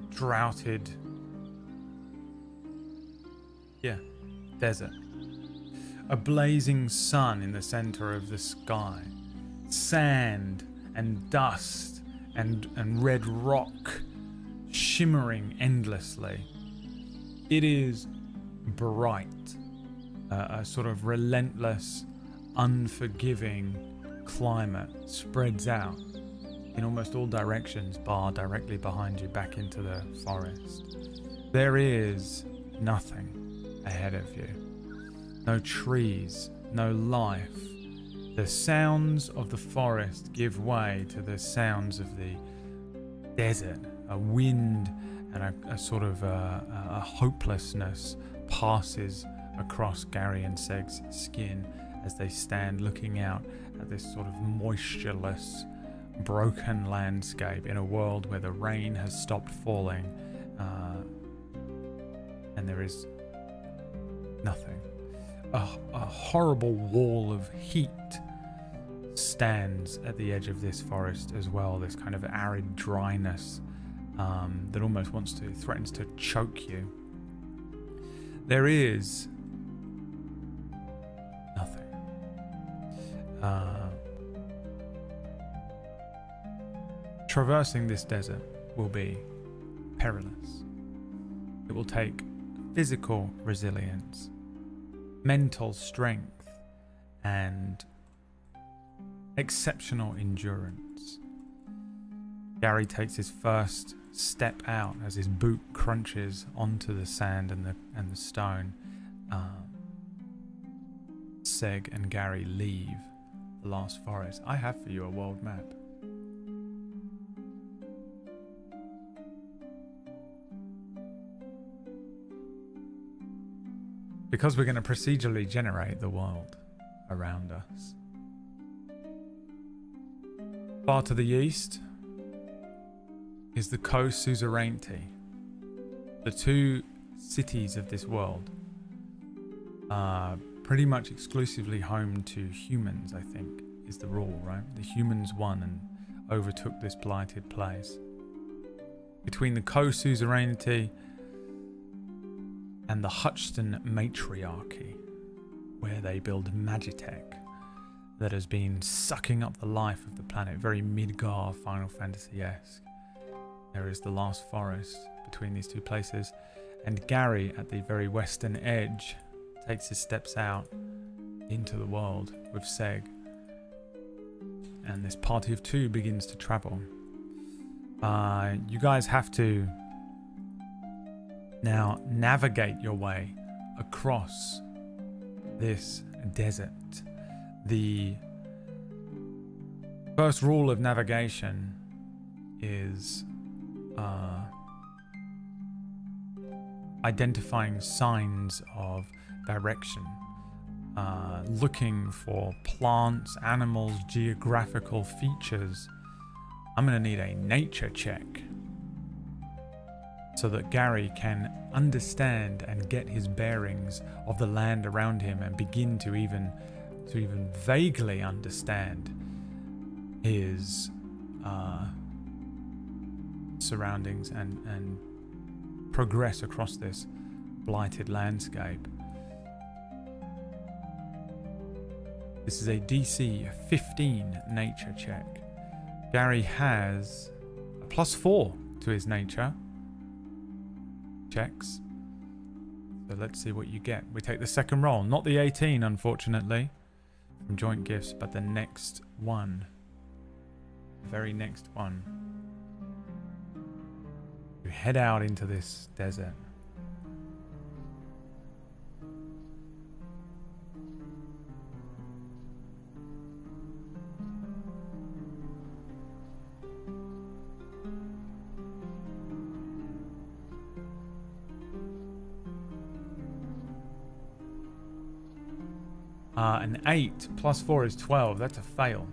droughted, desert. A blazing sun in the center of the sky, sand and dust and red rock shimmering endlessly. It is bright, a sort of relentless, unforgiving climate spreads out in almost all directions, bar directly behind you back into the forest. There is nothing ahead of you. No trees, no life. The sounds of the forest give way to the sounds of the desert. A wind and a sort of a hopelessness passes across Gary and Seg's skin as they stand looking out at this sort of moistureless, broken landscape in a world where the rain has stopped falling and there is nothing. A horrible wall of heat stands at the edge of this forest as well, this kind of arid dryness that almost threatens to choke you. There is nothing. Traversing this desert will be perilous. It will take physical resilience, mental strength, and exceptional endurance. Gary takes his first step out as his boot crunches onto the sand and the stone. Seg and Gary leave the last forest. I have for you a world map. Because we're going to procedurally generate the world around us. Far to the east is the Ko Suzerainty. The two cities of this world are pretty much exclusively home to humans, I think, is the rule, right? The humans won and overtook this blighted place. Between the Ko Suzerainty and the Hutchton Matriarchy, where they build Magitech, that has been sucking up the life of the planet. Very Midgar, Final Fantasy-esque. There is the last forest between these two places. And Gary, at the very western edge, takes his steps out into the world with Seg. And this party of two begins to travel. You guys have to now navigate your way across this desert. The first rule of navigation is identifying signs of direction, looking for plants, animals, geographical features. I'm going to need a nature check so that Gary can understand and get his bearings of the land around him and begin to even vaguely understand his surroundings and progress across this blighted landscape. This is a DC 15 nature check. Gary has a +4 to his nature checks. So let's see what you get. We take the second roll, not the 18 unfortunately from joint gifts, but the next one. The very next one. You head out into this desert. An 8 +4 is 12. That's a fail.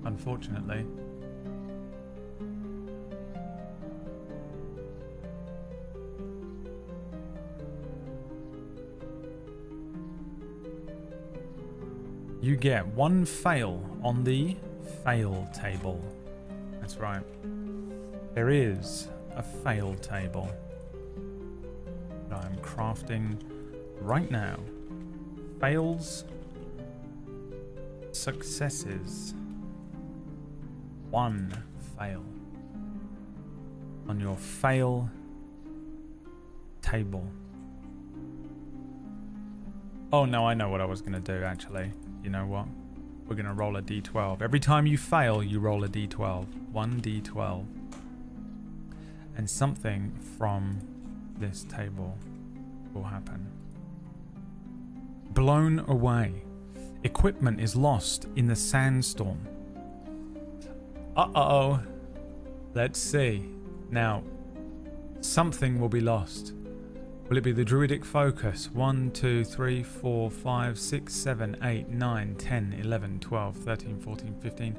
Unfortunately. You get one fail on the fail table. That's right. There is a fail table that I'm crafting right now. Fails, successes, 1 fail on your fail table. Oh no, I know what I was going to do actually. You know what? We're going to roll a d12. Every time you fail, you roll a d12. 1 d12. And something from this table will happen. Blown away. Equipment is lost in the sandstorm. Uh-oh. Let's see. Now, something will be lost. Will it be the druidic focus? 1, 2, 3, 4, 5, 6, 7, 8, 9, 10, 11, 12, 13, 14, 15,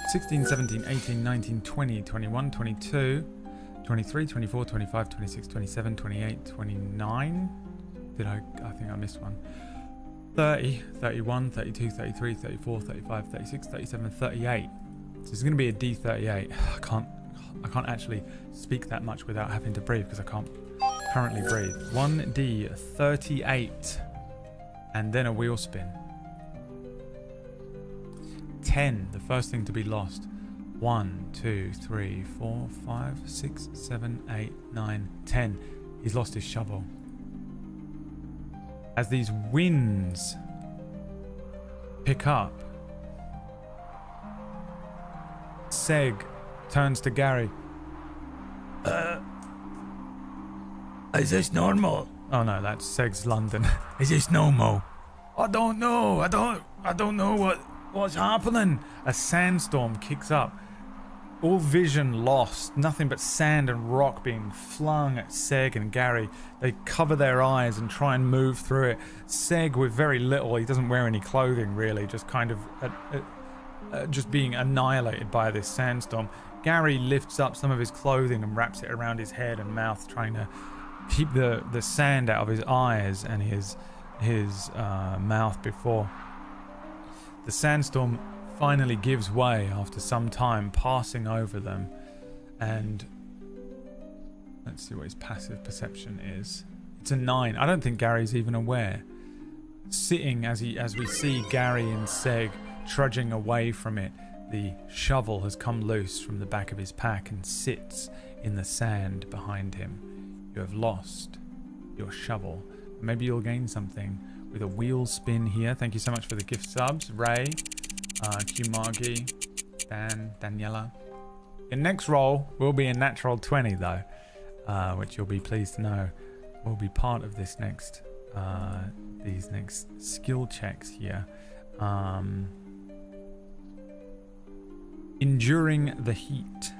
16, 17, 18, 19, 20, 21, 22, 23, 24, 25, 26, 27, 28, 29. I think I missed one. 30, 31, 32, 33, 34, 35, 36, 37, 38. So it's going to be a D38. I can't actually speak that much without having to breathe because I can't currently breathe. 1D38. And then a wheel spin. 10, the first thing to be lost. 1, 2, 3, 4, 5, 6, 7, 8, 9, 10. He's lost his shovel. As these winds pick up, Seg turns to Gary. Is this normal? Oh no, that's Seg's London. Is this normal? I don't know. I don't know what's happening. A sandstorm kicks up. All vision lost. Nothing but sand and rock being flung at Seg and Gary. They cover their eyes and try and move through it. Seg with very little. He doesn't wear any clothing really. Just kind of just being annihilated by this sandstorm. Gary lifts up some of his clothing and wraps it around his head and mouth, trying to keep the sand out of his eyes and his mouth before the sandstorm finally gives way after some time passing over them. And let's see what his passive perception is. It's a 9. I don't think Gary's even aware. sitting as we see Gary and Seg trudging away from it. The shovel has come loose from the back of his pack and sits in the sand behind him. You have lost your shovel. Maybe you'll gain something with a wheel spin here. Thank you so much for the gift subs. Ray, Kumagi, Dan, Daniela. Your next roll will be a natural 20 though, which you'll be pleased to know will be part of this next, these next skill checks here. Enduring the heat.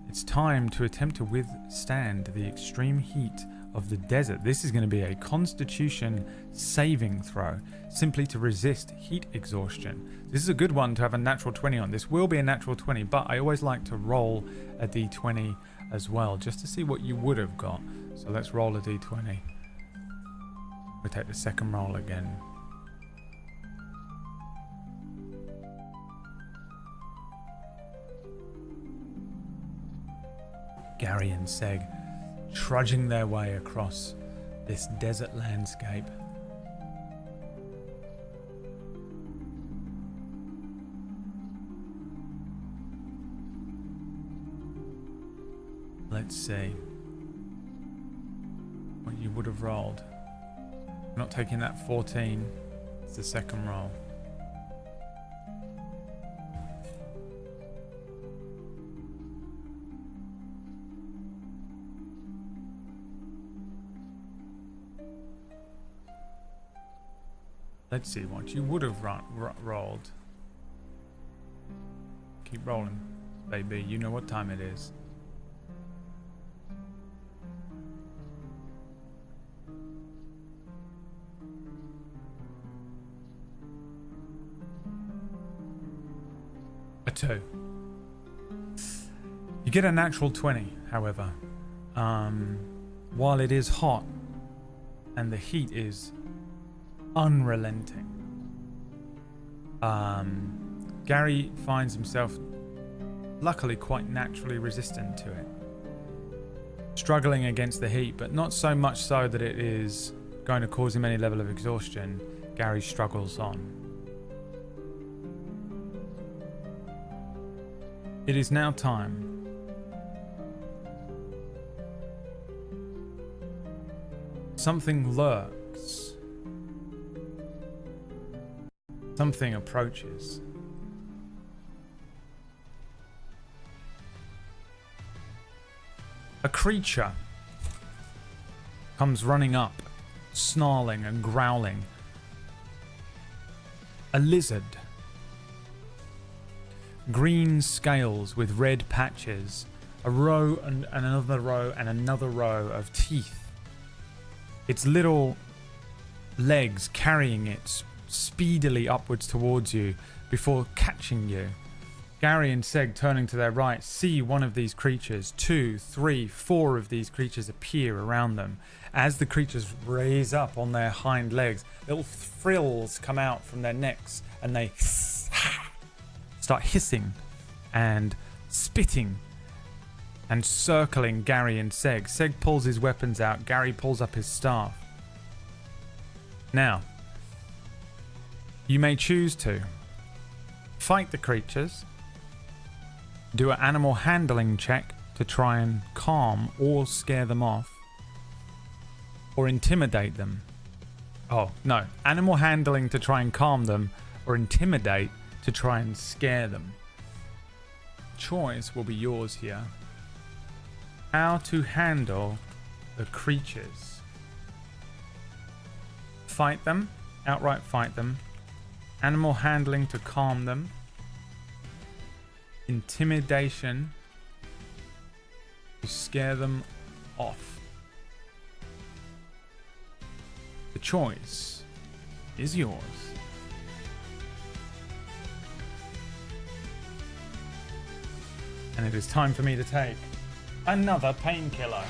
It's time to attempt to withstand the extreme heat of the desert. This is going to be a constitution saving throw, simply to resist heat exhaustion. This is a good one to have a natural 20 on. This will be a natural 20, but I always like to roll a d20 as well, just to see what you would have got. So let's roll a d20. We'll take the second roll again. Gary and Seg trudging their way across this desert landscape. Let's see what you would have rolled. I'm not taking that 14. It's the second roll. Let's see what you would have rolled. Keep rolling, baby. You know what time it is. A 2. You get a natural 20, however. While it is hot and the heat is unrelenting, Gary finds himself luckily quite naturally resistant to it, struggling against the heat, but not so much so that it is going to cause him any level of exhaustion. Gary struggles on. It is now time something lurks. Something approaches. A creature comes running up, snarling and growling. A lizard. Green scales with red patches. A row and another row and another row of teeth. Its little legs carrying it speedily upwards towards you before catching you. Gary and Seg, turning to their right, see one of these creatures. 2, 3, 4 of these creatures appear around them. As the creatures raise up on their hind legs, little frills come out from their necks and they start hissing and spitting and circling Gary and Seg. Seg pulls his weapons out. Gary pulls up his staff. Now, you may choose to fight the creatures, do an animal handling check to try and calm or scare them off, or intimidate them. Oh, no. Animal handling to try and calm them, or intimidate to try and scare them. Choice will be yours here. How to handle the creatures. Fight them, outright fight them. Animal handling to calm them. Intimidation to scare them off. The choice is yours. And it is time for me to take another painkiller.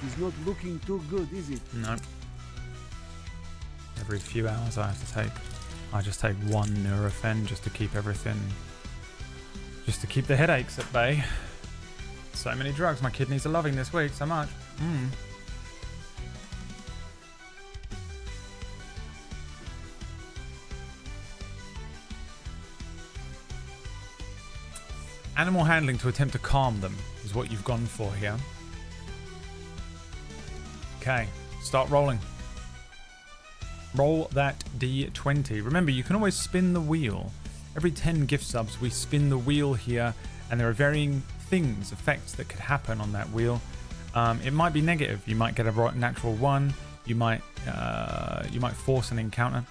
It's not looking too good, is it? No. Every few hours I have to take. I just take 1 Nurofen just to keep everything, just to keep the headaches at bay. So many drugs my kidneys are loving this week so much. Animal handling to attempt to calm them is what you've gone for here. Okay, start rolling. Roll that D20. Remember, you can always spin the wheel. Every 10 gift subs, we spin the wheel here, and there are varying things, effects that could happen on that wheel. It might be negative. You might get a natural 1. You might force an encounter,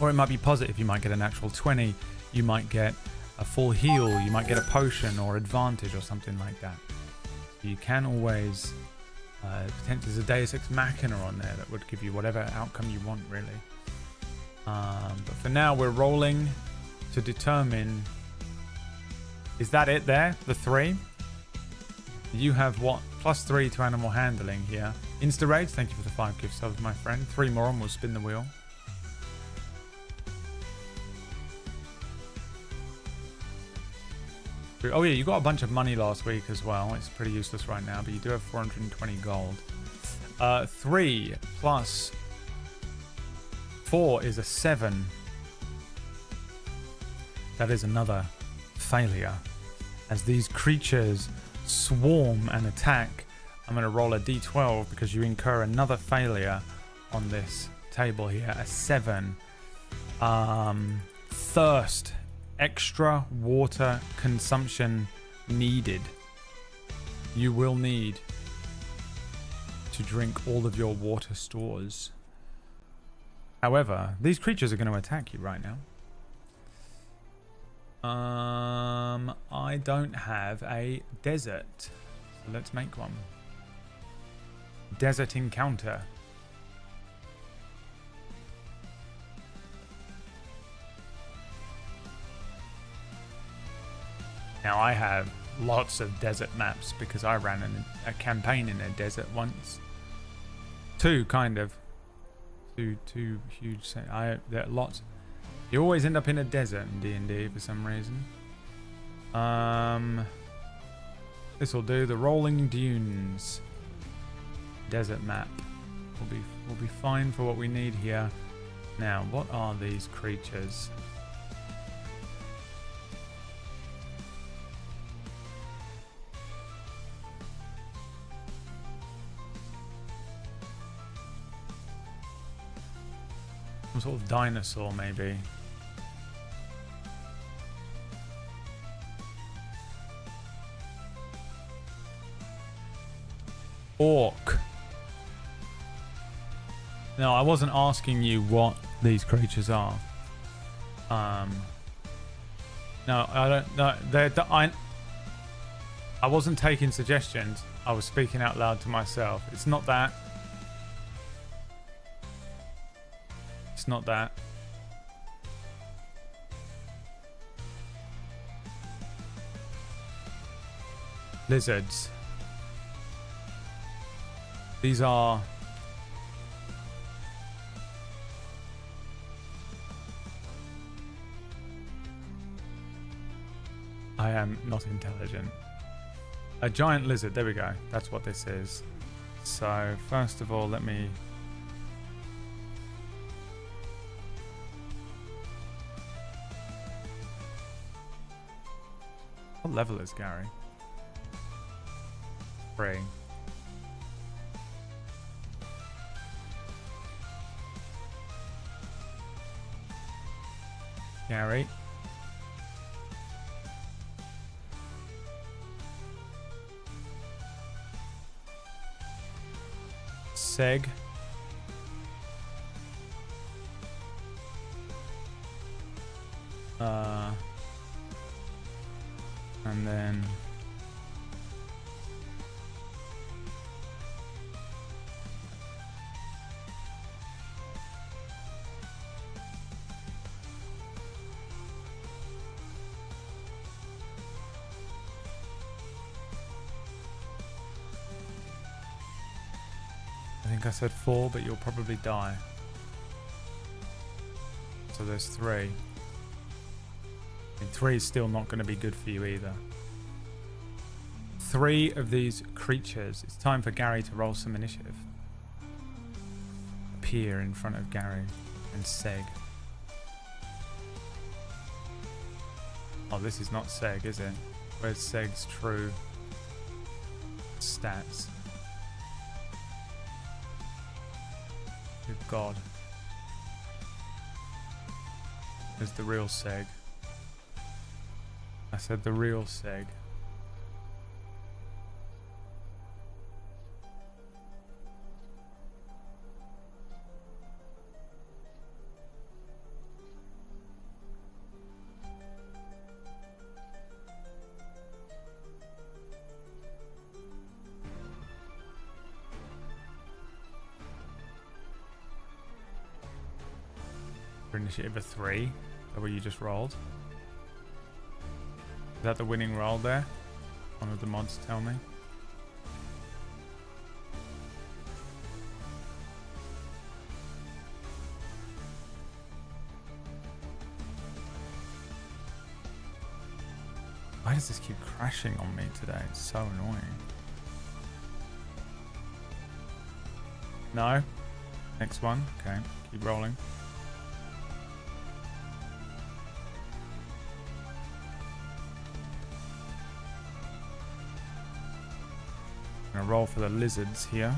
or it might be positive. You might get a natural 20. You might get a full heal. You might get a potion or advantage or something like that. You can always potentially there's a Deus Ex Machina on there that would give you whatever outcome you want, really. But for now, we're rolling to determine. Is that it there? The 3? You have what? +3 to animal handling here. Insta raids, thank you for the 5 gift subs, my friend. 3 more and we'll spin the wheel. Oh yeah, you got a bunch of money last week as well. It's pretty useless right now, but you do have 420 gold. 3 plus 4 is a 7. That is another failure. As these creatures swarm and attack, I'm going to roll a d12 because you incur another failure on this table here. A 7. Thirst. Extra water consumption needed. You will need to drink all of your water stores. However, these creatures are going to attack you right now. I don't have a desert. So let's make one. Desert encounter. Now I have lots of desert maps because I ran a campaign in a desert once. 2 kind of. Two huge. There are lots. You always end up in a desert in D&D for some reason. This will do. The Rolling Dunes desert map will be fine for what we need here. Now, what are these creatures? Some sort of dinosaur, maybe. Orc. No, I wasn't asking you what these creatures are. No, I don't. No, I wasn't taking suggestions. I was speaking out loud to myself. It's not that. It's not that. Lizards. These are... I am not intelligent. A giant lizard. There we go. That's what this is. So, first of all, let me... What level is Gary? 3. Gary. Seg. And then I think I said 4, but you'll probably die. So there's 3. And 3 is still not going to be good for you either. 3 of these creatures. It's time for Gary to roll some initiative. Appear in front of Gary and Seg. Oh, this is not Seg, is it? Where's Seg's true stats? Good God. There's the real Seg. I said the real Seg. For initiative of 3. Is that what you just rolled? Is that the winning roll there? One of the mods tell me. Why does this keep crashing on me today? It's so annoying. No? Next one? Okay, keep rolling. I'm gonna roll for the lizards here.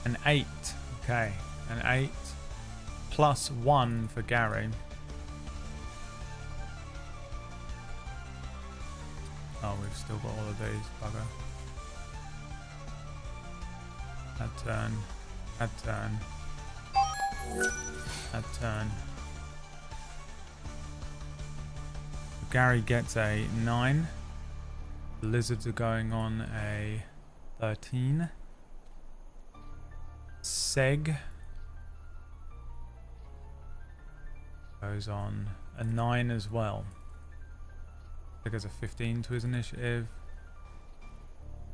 An 8. Okay, an 8 plus 1 for Gary. Oh, we've still got all of these, bugger. That turn. That turn. That turn. Gary gets a 9. The lizards are going on a 13. Seg goes on a 9 as well. He gets a 15 to his initiative.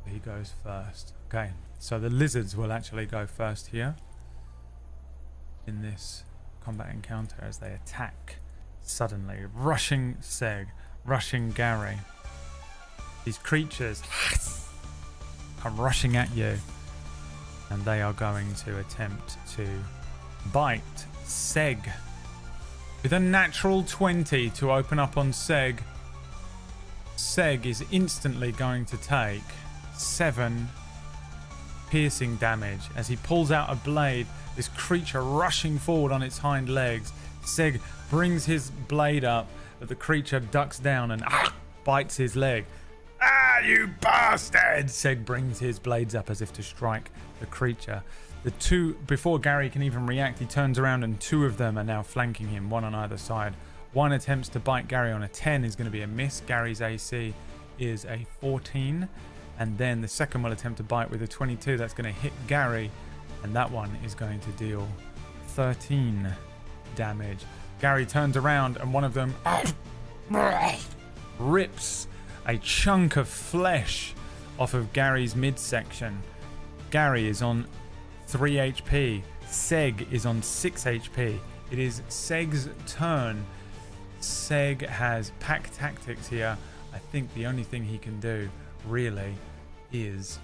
He goes first. Okay, so the lizards will actually go first here in this combat encounter as they attack suddenly, rushing Seg, rushing Gary. These creatures come rushing at you, and they are going to attempt to bite Seg with a natural 20 to open up on Seg. Seg is instantly going to take 7 piercing damage as he pulls out a blade. This creature rushing forward on its hind legs. Seg brings his blade up, but the creature ducks down and bites his leg. Ah, you bastard! Seg brings his blades up as if to strike the creature. The two, before Gary can even react, he turns around and 2 of them are now flanking him, one on either side. One attempts to bite Gary on a 10 is going to be a miss. Gary's AC is a 14. And then the second will attempt to bite with a 22. That's going to hit Gary. And that one is going to deal 13 damage. Gary turns around and one of them rips a chunk of flesh off of Gary's midsection. Gary is on 3 HP. Seg is on 6 HP. It is Seg's turn. Seg has pack tactics here. I think the only thing he can do really is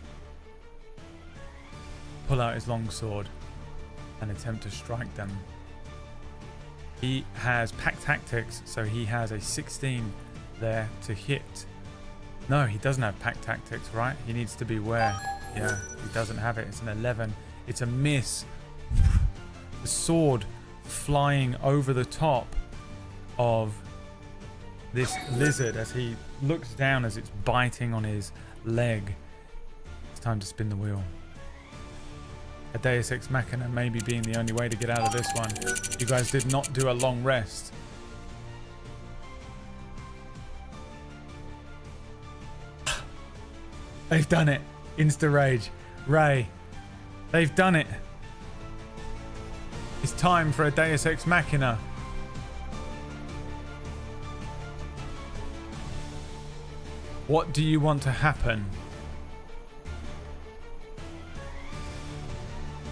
pull out his longsword and attempt to strike them. He has pack tactics, so he has a 16 there to hit. No, he doesn't have pack tactics, right? He needs to beware. Yeah, he doesn't have it. It's an 11. It's a miss. The sword flying over the top of this lizard as he looks down as it's biting on his leg. It's time to spin the wheel. A Deus Ex Machina maybe being the only way to get out of this one. You guys did not do a long rest. They've done it. Insta rage. Ray. They've done it. It's time for a Deus Ex Machina. What do you want to happen?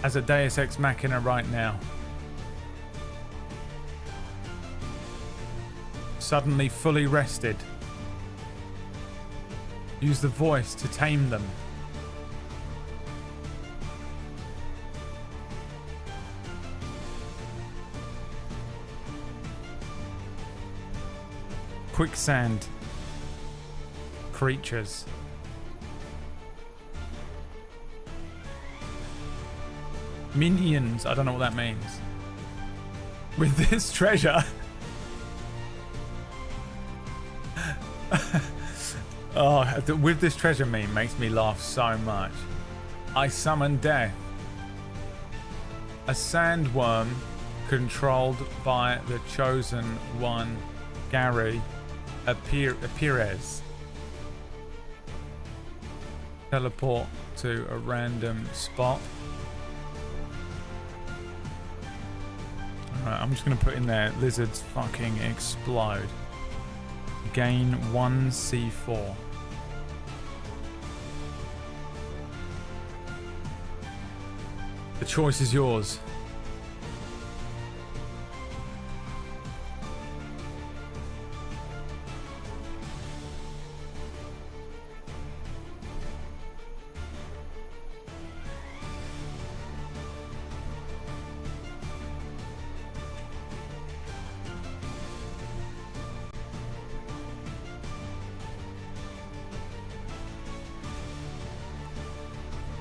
As a Deus Ex Machina right now. Suddenly fully rested. Use the voice to tame them. quicksand creatures. Minions, I don't know what that means. With this treasure. With this treasure meme makes me laugh so much. I summon death. A sandworm controlled by the chosen one, Gary Apires. Teleport to a random spot. Alright, I'm just going to put in there, lizards fucking explode. Gain 1 C4. The choice is yours.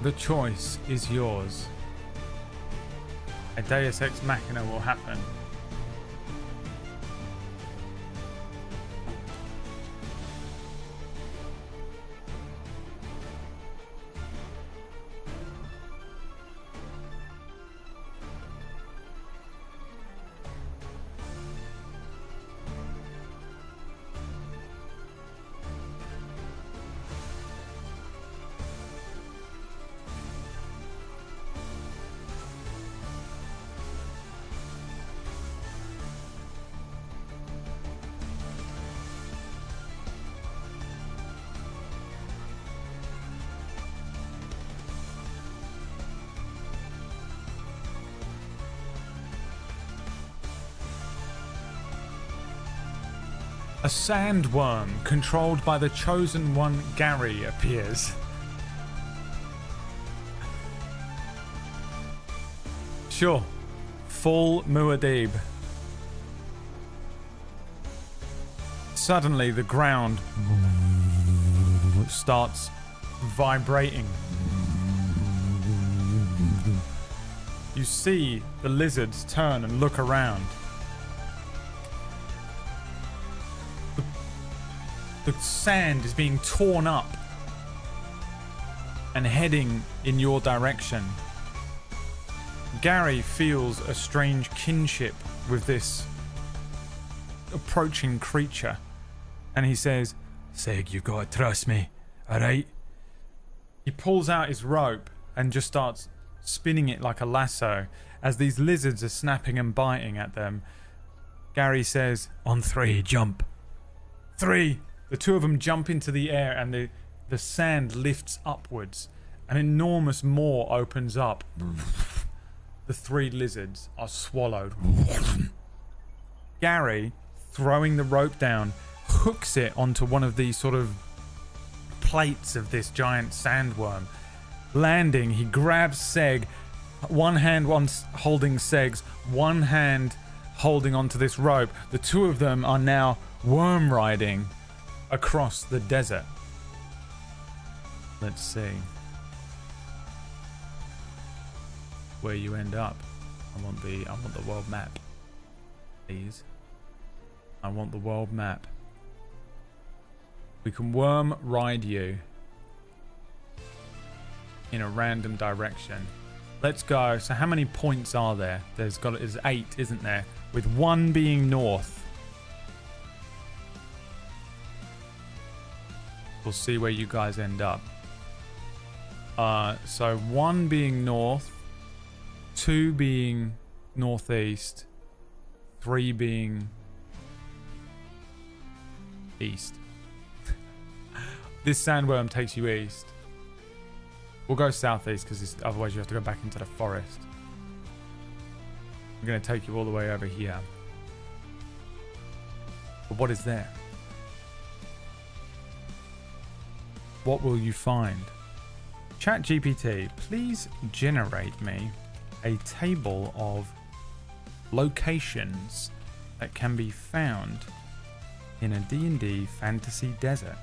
The choice is yours. A Deus Ex Machina will happen. A sandworm controlled by the chosen one, Gary, appears. Sure. Full Muad'Dib. Suddenly the ground starts vibrating. You see the lizards turn and look around. The sand is being torn up and heading in your direction. Gary feels a strange kinship with this approaching creature, and he says, "Seg, you've got to trust me, alright?" He pulls out his rope and just starts spinning it like a lasso as these lizards are snapping and biting at them. Gary says, "On 3, jump." 3. The two of them jump into the air and the sand lifts upwards. An enormous maw opens up. The 3 lizards are swallowed. Gary, throwing the rope down, hooks it onto one of these sort of plates of this giant sandworm. Landing, he grabs Seg, one hand holding Seg's, one hand holding onto this rope. The two of them are now worm riding across the desert. Let's see where you end up. I want the world map, please. I want the world map. We can worm ride you in a random direction. Let's go. So how many points are there? There's 8, isn't there? With 1 being north. We'll see where you guys end up. So 1 being north, 2 being northeast, 3 being east. This sandworm takes you east. We'll go southeast because otherwise you have to go back into the forest. I'm going to take you all the way over here. But what is there? What will you find? ChatGPT, please generate me a table of locations that can be found in a D&D fantasy desert.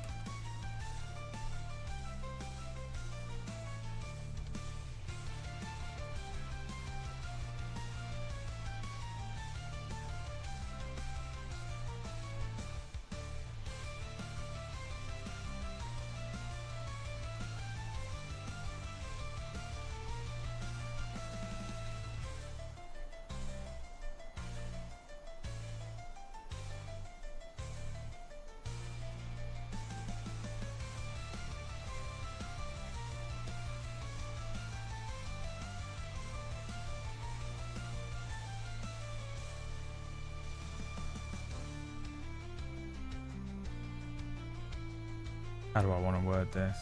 How do I want to word this?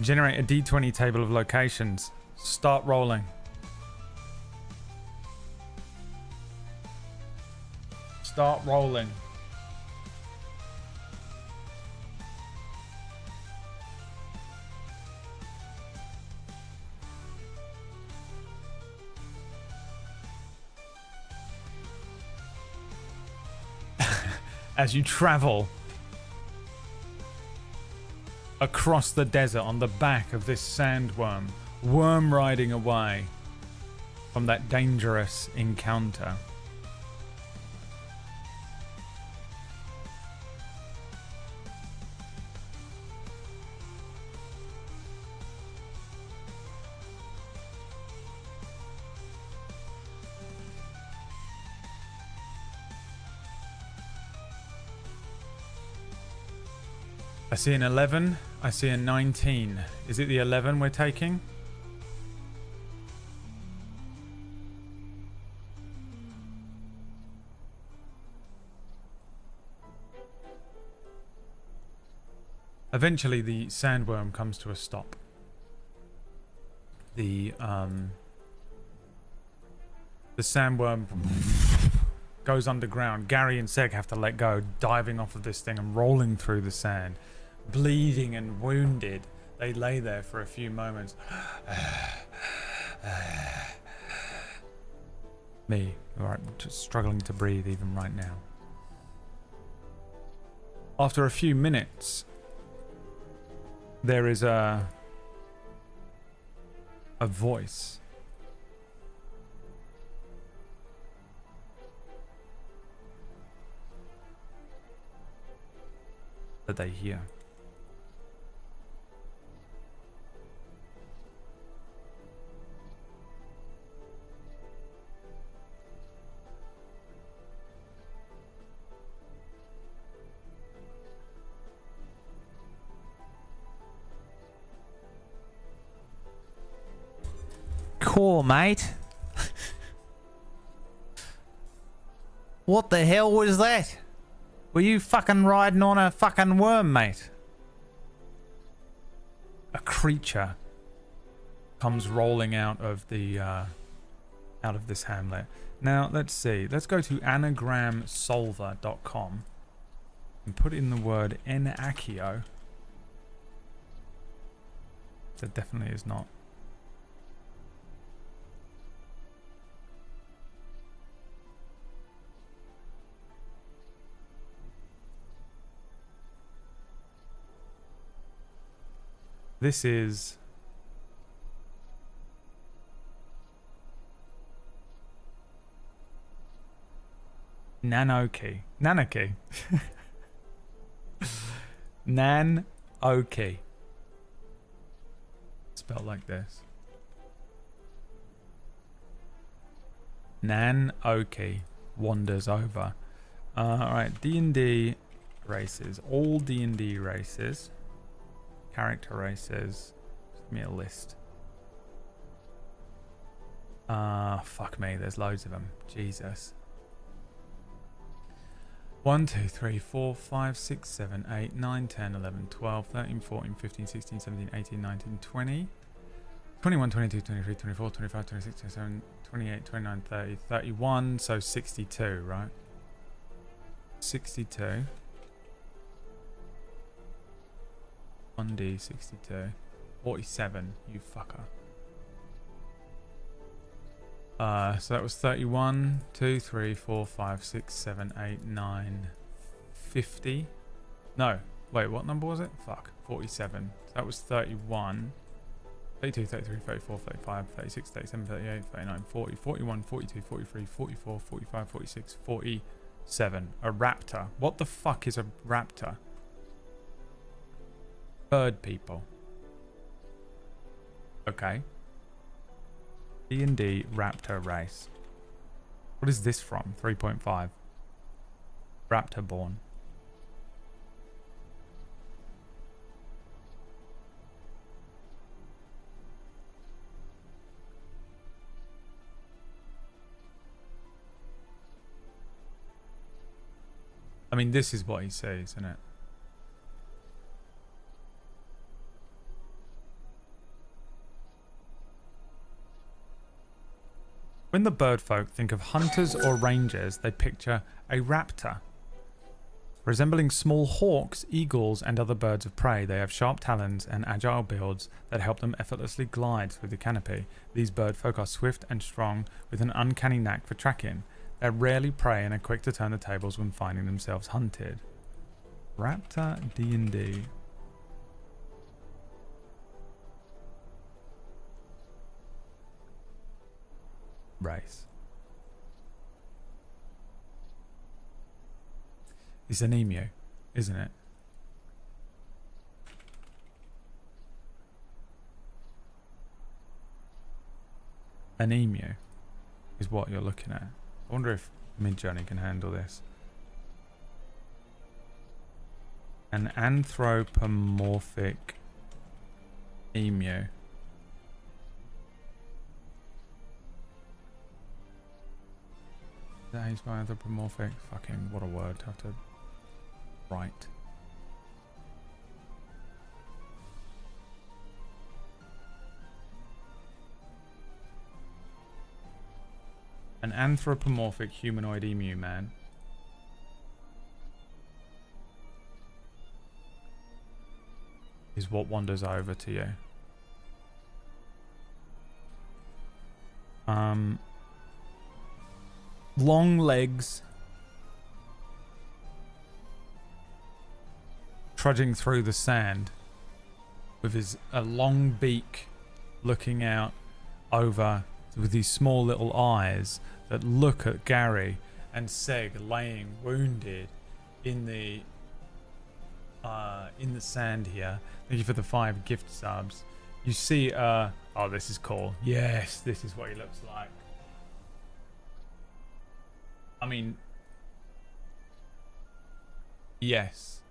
Generate a D20 table of locations. Start rolling. Start rolling. As you travel across the desert on the back of this sandworm, worm riding away from that dangerous encounter. I see an 11. I see a 19. Is it the 11 we're taking? Eventually, the sandworm comes to a stop. The sandworm goes underground. Gary and Seg have to let go, diving off of this thing and rolling through the sand. Bleeding and wounded, they lay there for a few moments. Me, alright, just struggling to breathe even right now. After a few minutes, there is a voice. That they hear. Cool, mate. What the hell was that? Were you fucking riding on a fucking worm, mate? A creature comes rolling out of the out of this hamlet. Now let's see. Let's go to anagramsolver.com and put in the word Enakio. That definitely is not. This is Nanoki. Nanaki. Nan-oki. Spelled like this. Nan-oki wanders over. Alright, D&D races. All D&D races. Character races. Give me a list. Fuck me, there's loads of them. Jesus. 1, 2, 3, 4, 5, 6, 7, 8, 9, 10, 11, 12, 13, 14, 15, 16, 17, 18, 19, 20, 21, 22, 23, 24, 25, 26, 27, 28, 29, 30, 31. So 62, right? 62. 1d62. 47, you fucker. So that was 31, 2, 3, 4, 5, 6, 7, 8, 9, 50. No, wait, what number was it? Fuck, 47. So that was 31. 32, 33, 34, 35, 36, 37, 38, 39, 40, 41, 42, 43, 44, 45, 46, 47. A raptor. What the fuck is a raptor? Bird people. Okay. D&D raptor race. What is this from? 3.5. Raptor born. I mean, this is what he says, isn't it? When the bird folk think of hunters or rangers, they picture a raptor. Resembling small hawks, eagles, and other birds of prey, they have sharp talons and agile builds that help them effortlessly glide through the canopy. These bird folk are swift and strong, with an uncanny knack for tracking. They rarely prey and are quick to turn the tables when finding themselves hunted. Raptor D&D. Race. It's an emu, isn't it? An emu is what you're looking at. I wonder if Midjourney can handle this. An anthropomorphic emu. Is that how you spell anthropomorphic? Fucking what a word to have to write. An anthropomorphic humanoid emu man. Is what wanders over to you. Long legs. Trudging through the sand. With his a long beak looking out over with these small little eyes that look at Gary and Seg laying wounded in the sand here. Thank you for the 5 gift subs. You see, oh, this is cool. Yes, this is what he looks like. I mean, yes.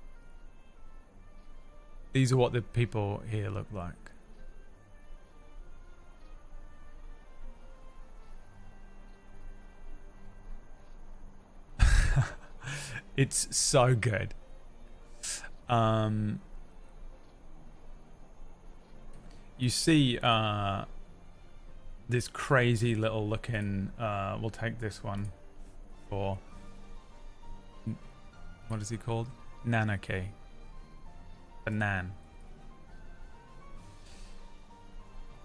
These are what the people here look like. It's so good. You see this crazy little looking, we'll take this one for, what is he called? Nanaki. The Nan.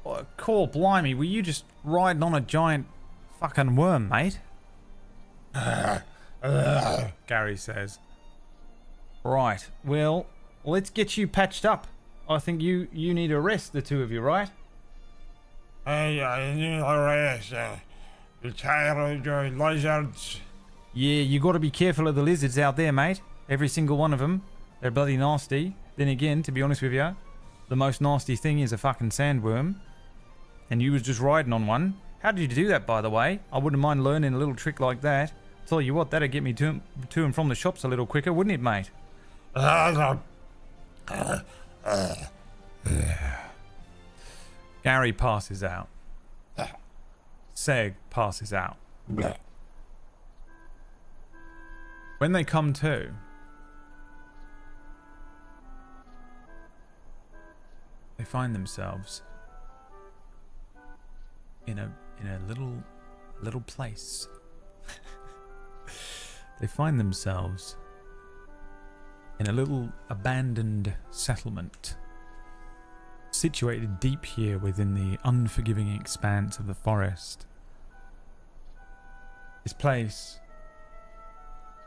Oh, cool, blimey, were you just riding on a giant fucking worm, mate? Gary says. Right, well, let's get you patched up. I think you need a rest, the two of you, right? Hey, I need a rest. The tired of lizards. Yeah, you got to be careful of the lizards out there, mate. Every single one of them. They're bloody nasty. Then again, to be honest with you, the most nasty thing is a fucking sandworm. And you was just riding on one. How did you do that, by the way? I wouldn't mind learning a little trick like that. Tell you what, that'd get me to and from the shops a little quicker, wouldn't it, mate? Gary passes out. Seg passes out. When they come to, they find themselves in a little place. They find themselves in a little abandoned settlement situated deep here within the unforgiving expanse of the forest. This place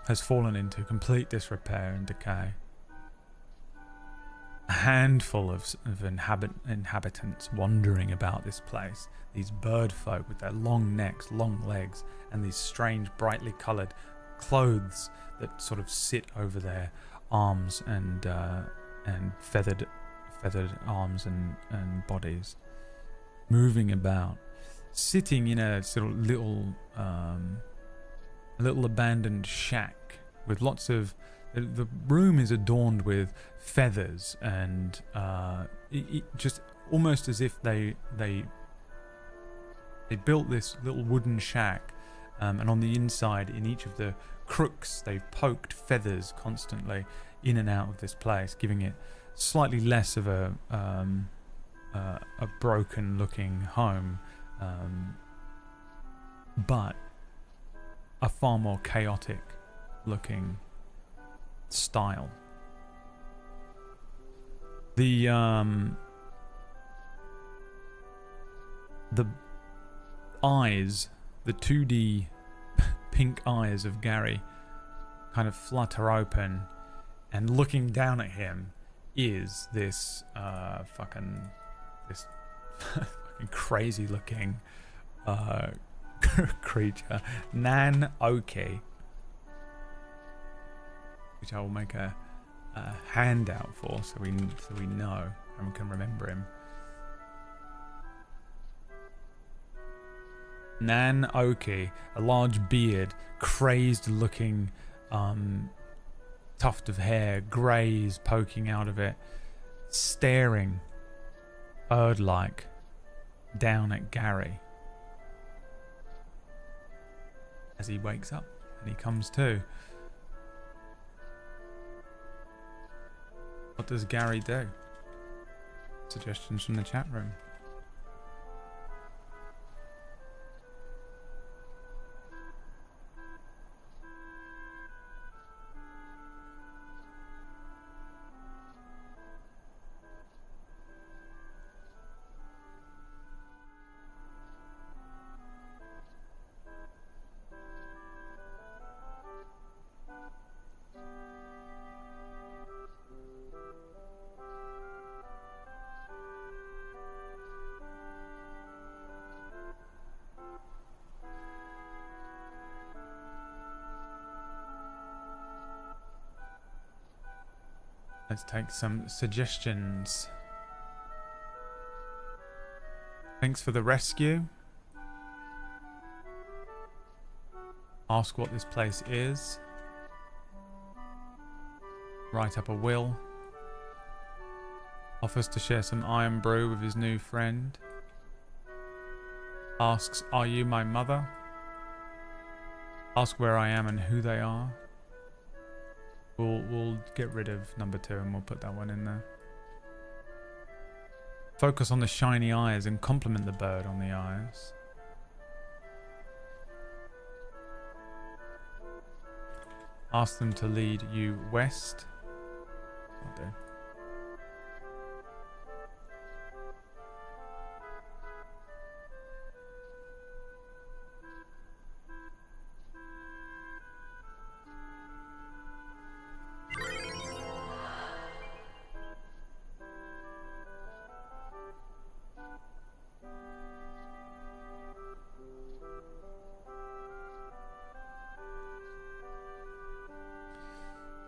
has fallen into complete disrepair and decay. A handful of inhabitants wandering about this place, these bird folk with their long necks, long legs, and these strange brightly coloured clothes that sort of sit over their arms and feathered arms and bodies, moving about, sitting in a sort of little abandoned shack with lots of. The room is adorned with feathers and it just almost as if they built this little wooden shack, and on the inside, in each of the crooks, they've poked feathers constantly in and out of this place, giving it slightly less of a broken-looking home, but a far more chaotic-looking style. The eyes, the 2D pink eyes of Gary kind of flutter open, and looking down at him is this fucking crazy looking creature, Nan Oki, which I will make a handout for, so we know and we can remember him. Nan Oki, a large beard, crazed-looking tuft of hair, greys poking out of it, staring bird-like down at Gary as he wakes up and he comes to. What does Gary do? Suggestions from the chat room. Let's take some suggestions. Thanks for the rescue. Ask what this place is. Write up a will. Offers to share some iron brew with his new friend. Asks, are you my mother? Ask where I am and who they are. We'll get rid of number 2 and we'll put that one in there. Focus on the shiny eyes and compliment the bird on the eyes. Ask them to lead you west. I'll do.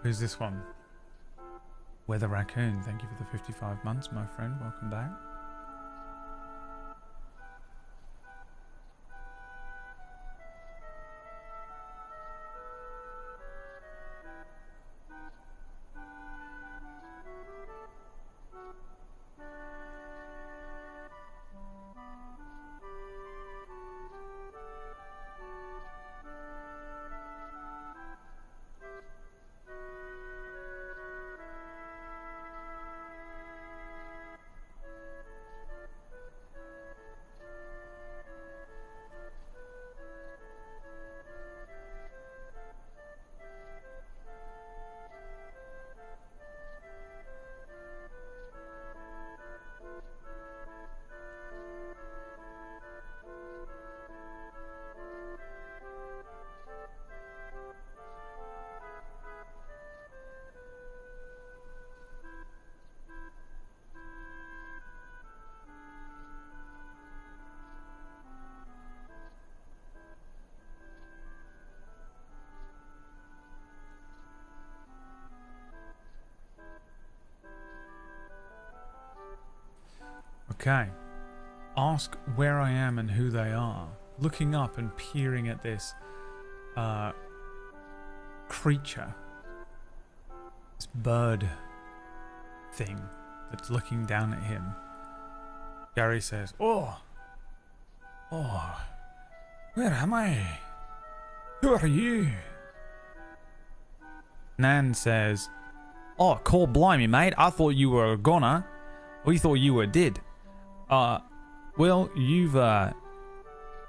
Who's this one? Weather Raccoon, thank you for the 55 months, my friend. Welcome back. Okay. Ask where I am and who they are. Looking up and peering at this creature. This bird thing that's looking down at him. Gary says, Oh, where am I? Who are you? Nan says, Oh, call blimey, mate. I thought you were a goner. We thought you were dead. Well, you've,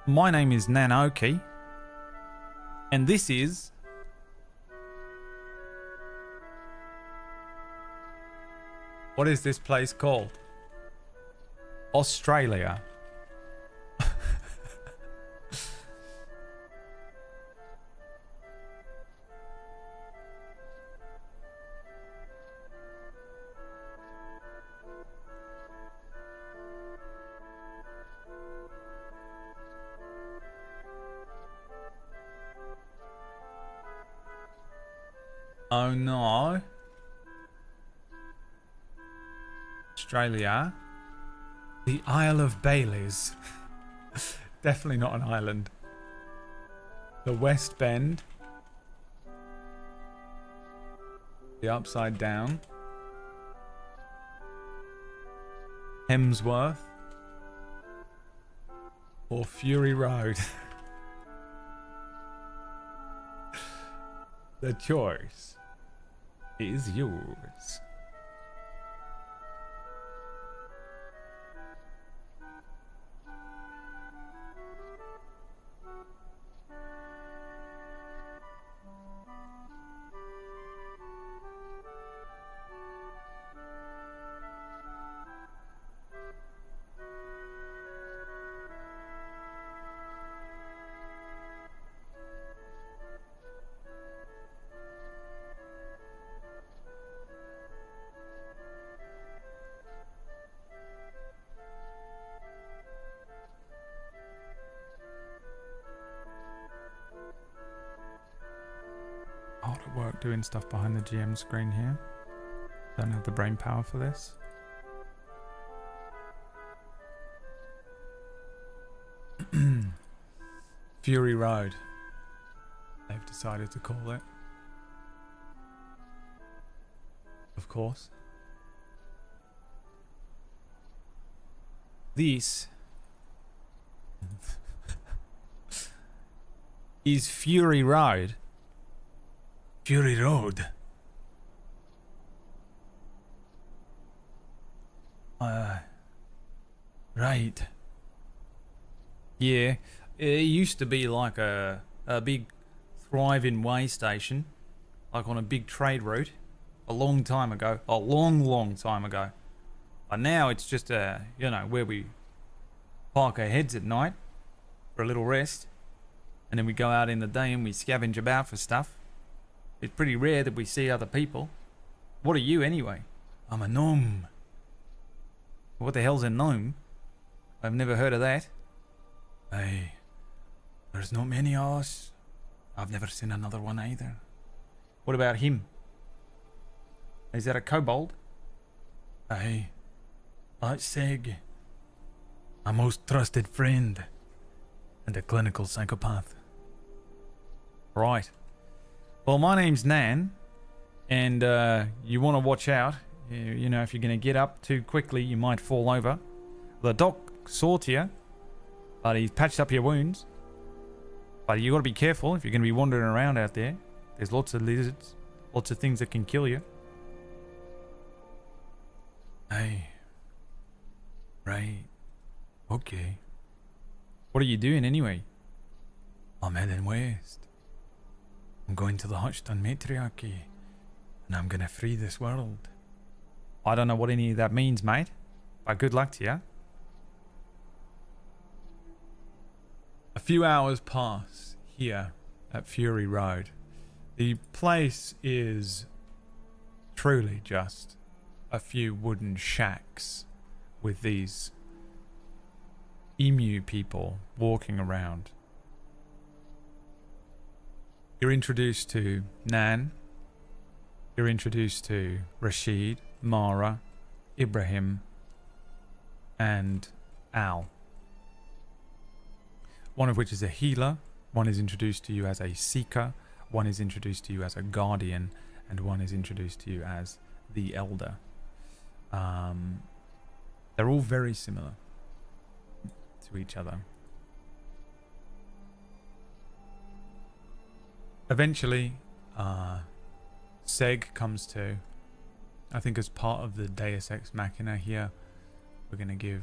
my name is Nan Oki. And this is... What is this place called? Australia. Oh no. Australia. The Isle of Baileys. Definitely not an island. The West Bend. The Upside Down. Hemsworth. Or Fury Road. The choice is yours. Hard at work doing stuff behind the GM screen here. Don't have the brain power for this. Fury Road. They've decided to call it. Of course. This is Fury Road. Fury Road. Right. Yeah, it used to be like a big thriving way station, like on a big trade route, a long time ago. A long time ago. But now it's just you know, where we park our heads at night for a little rest, and then we go out in the day and we scavenge about for stuff. It's pretty rare that we see other people. What are you anyway? I'm a gnome. What the hell's a gnome? I've never heard of that. Hey, there's not many of us. I've never seen another one either. What about him? Is that a kobold? Hey, that's Seg. My most trusted friend. And a clinical psychopath. Right. Well, my name's Nan. And you want to watch out. You know, if you're going to get up too quickly, you might fall over. The doc saw to you, but he's patched up your wounds. But you got to be careful if you're going to be wandering around out there. There's lots of lizards, lots of things that can kill you. Hey. Right. Okay. What are you doing anyway? I'm heading west. I'm going to the Hutchton Matriarchy, and I'm going to free this world. I don't know what any of that means, mate, but good luck to you. A few hours pass here at Fury Road. The place is truly just a few wooden shacks with these emu people walking around. You're introduced to Nan. You're introduced to Rashid, Mara, Ibrahim, and Al. One of which is a healer, one is introduced to you as a seeker, one is introduced to you as a guardian, and one is introduced to you as the elder. They're all very similar to each other. Eventually, Seg comes to. I think as part of the Deus Ex Machina here, we're going to give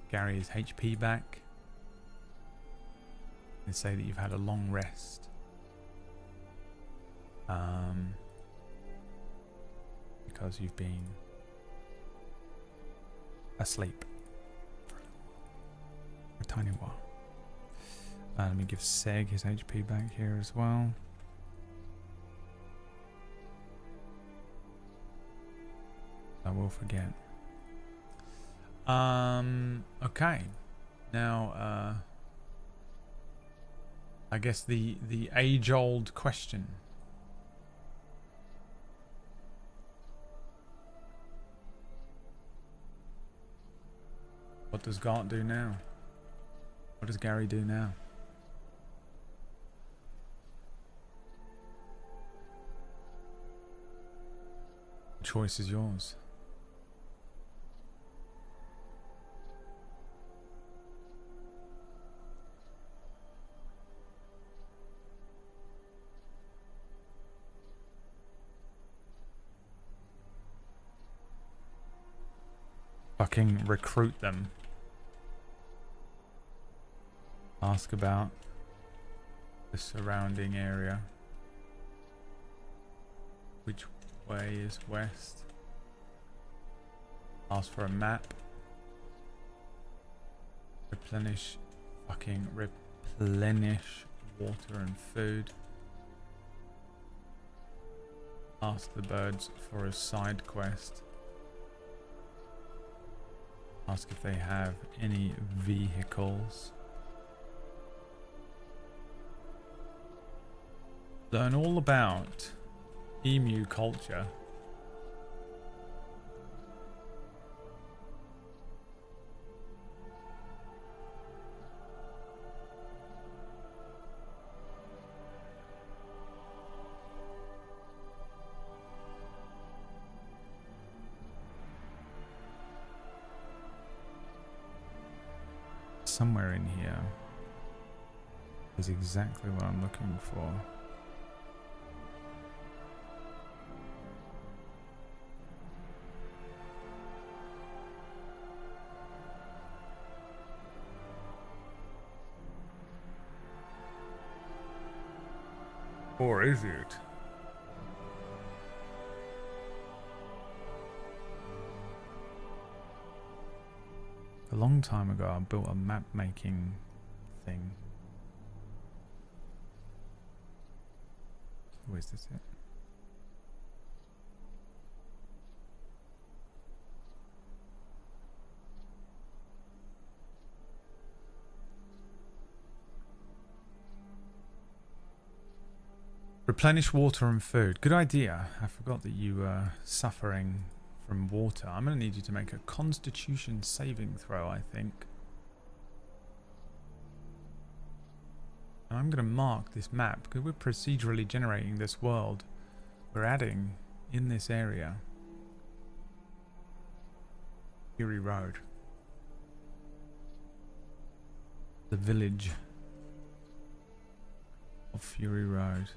Gary his HP back and say that you've had a long rest. Because you've been asleep for a tiny while. Let me give Seg his HP back here as well. I will forget. Okay. Now, I guess the age-old question. What does Gart do now? What does Gary do now? The choice is yours. Fucking recruit them. Ask about the surrounding area. Which way is west? Ask for a map. Replenish water and food. Ask the birds for a side quest. Ask if they have any vehicles. Learn all about emu culture. Somewhere in here is exactly what I'm looking for. Or is it? A long time ago, I built a map making thing. Oh, is this it? Replenish water and food. Good idea. I forgot that you were suffering from water. I'm going to need you to make a constitution saving throw, I think. And I'm going to mark this map because we're procedurally generating this world. We're adding in this area Fury Road. The village of Fury Road.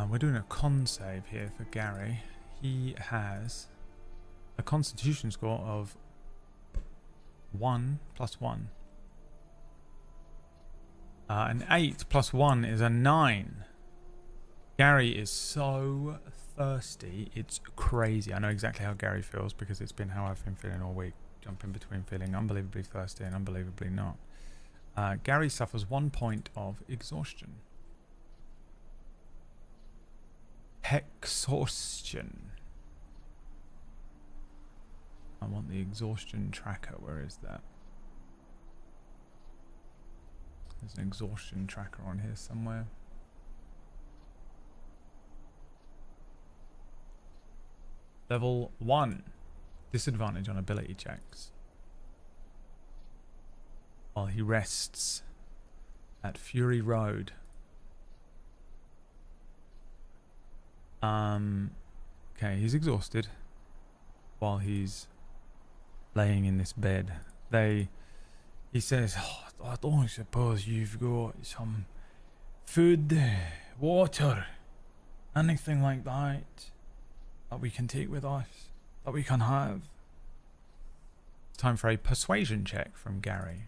We're doing a con save here for Gary. He has a constitution score of 1 + 1. An 8 + 1 is a 9. Gary is so thirsty, it's crazy. I know exactly how Gary feels because it's been how I've been feeling all week. Jumping between feeling unbelievably thirsty and unbelievably not. Gary suffers 1 point of exhaustion. Exhaustion. I want the exhaustion tracker. Where is that? There's an exhaustion tracker on here somewhere. Level 1. Disadvantage on ability checks. While he rests at Fury Road. Okay, he's exhausted while he's laying in this bed. He says, oh, I don't suppose you've got some food, water, anything like that we can take with us, that we can have. It's time for a persuasion check from Gary.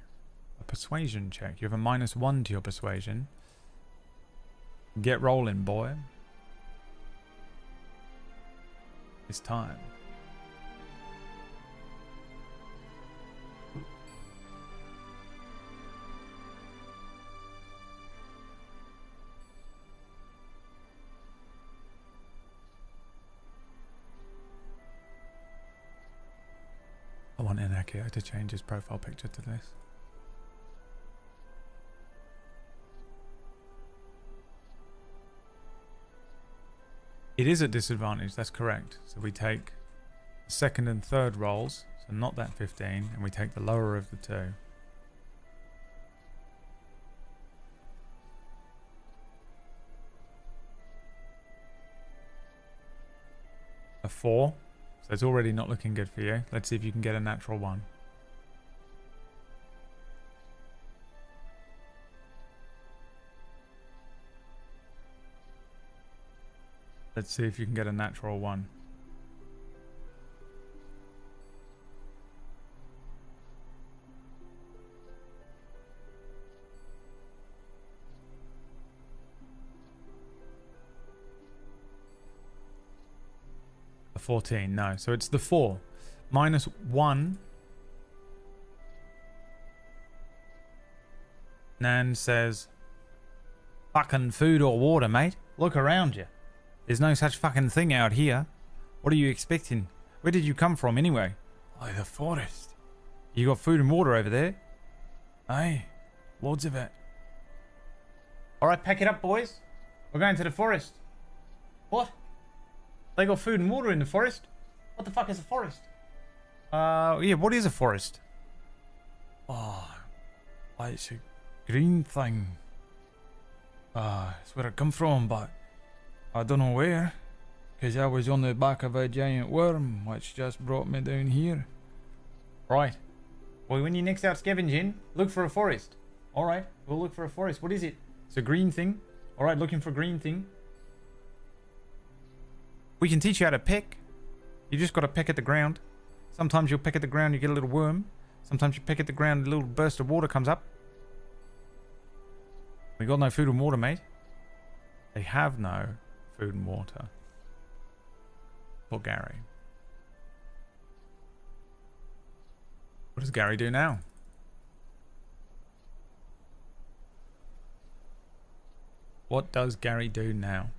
A persuasion check. You have a -1 to your persuasion. Get rolling, boy. It's time. I want Inakio to change his profile picture to this. It is at disadvantage, that's correct. So we take the second and third rolls, so not that 15, and we take the lower of the two. A 4, so it's already not looking good for you. Let's see if you can get a natural 1. Let's see if you can get a natural 1. A 14, no. So it's the 4. -1. Nan says, fucking food or water, mate. Look around you. There's no such fucking thing out here. What are you expecting? Where did you come from anyway? Oh, the forest. You got food and water over there? Aye, loads of it. Alright, pack it up, boys. We're going to the forest. What? They got food and water in the forest? What the fuck is a forest? Yeah, what is a forest? Oh, it's a green thing. It's where I come from, but I don't know where, because I was on the back of a giant worm, which just brought me down here. Right. Well, when you're next out scavenging, look for a forest. Alright, we'll look for a forest. What is it? It's a green thing. Alright, looking for a green thing. We can teach you how to peck. You just got to peck at the ground. Sometimes you'll peck at the ground, you get a little worm. Sometimes you peck at the ground, a little burst of water comes up. We got no food and water, mate. They have no food and water. For Gary. What does Gary do now? What does Gary do now?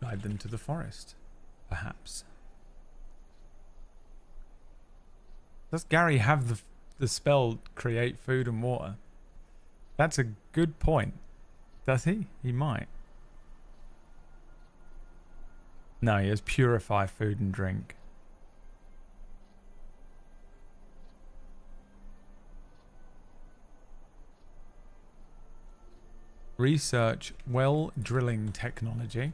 Guide them to the forest, perhaps. Does Gary have the spell create food and water? That's a good point. Does he? He might. No, he has purify food and drink. Research well drilling technology.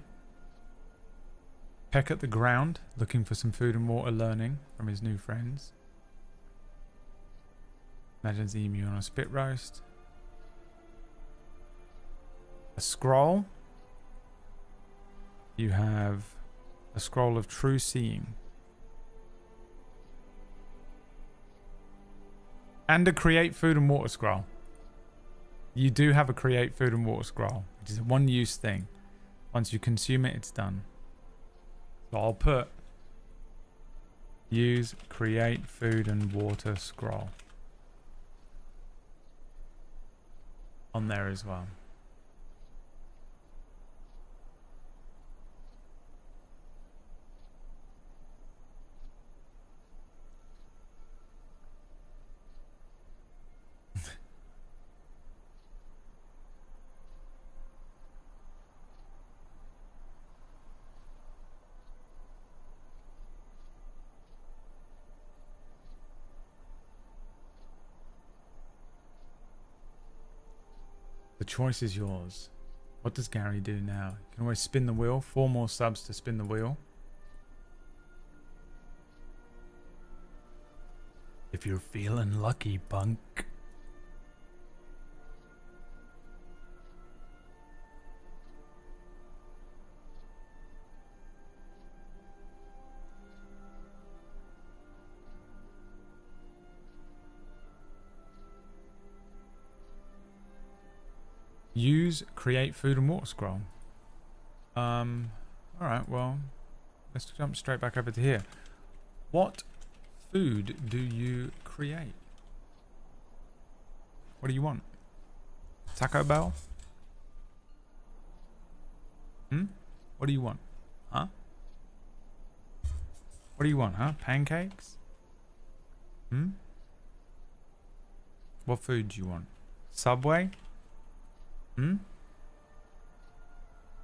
Peck at the ground, looking for some food and water, learning from his new friends. Imagines the emu on a spit roast. a scroll. You have a scroll of true seeing. And a create food and water scroll. You do have a create food and water scroll, which is a one-use thing. Once you consume it, it's done. So I'll put use create food and water scroll on there as well. The choice is yours. What does Gary do now? You can always spin the wheel. 4 more subs to spin the wheel. If you're feeling lucky, punk. Use create food and water scroll. Alright, well, let's jump straight back over to here. What food do you create? What do you want? Taco Bell? What do you want? Huh? What do you want, huh? Pancakes? What food do you want? Subway?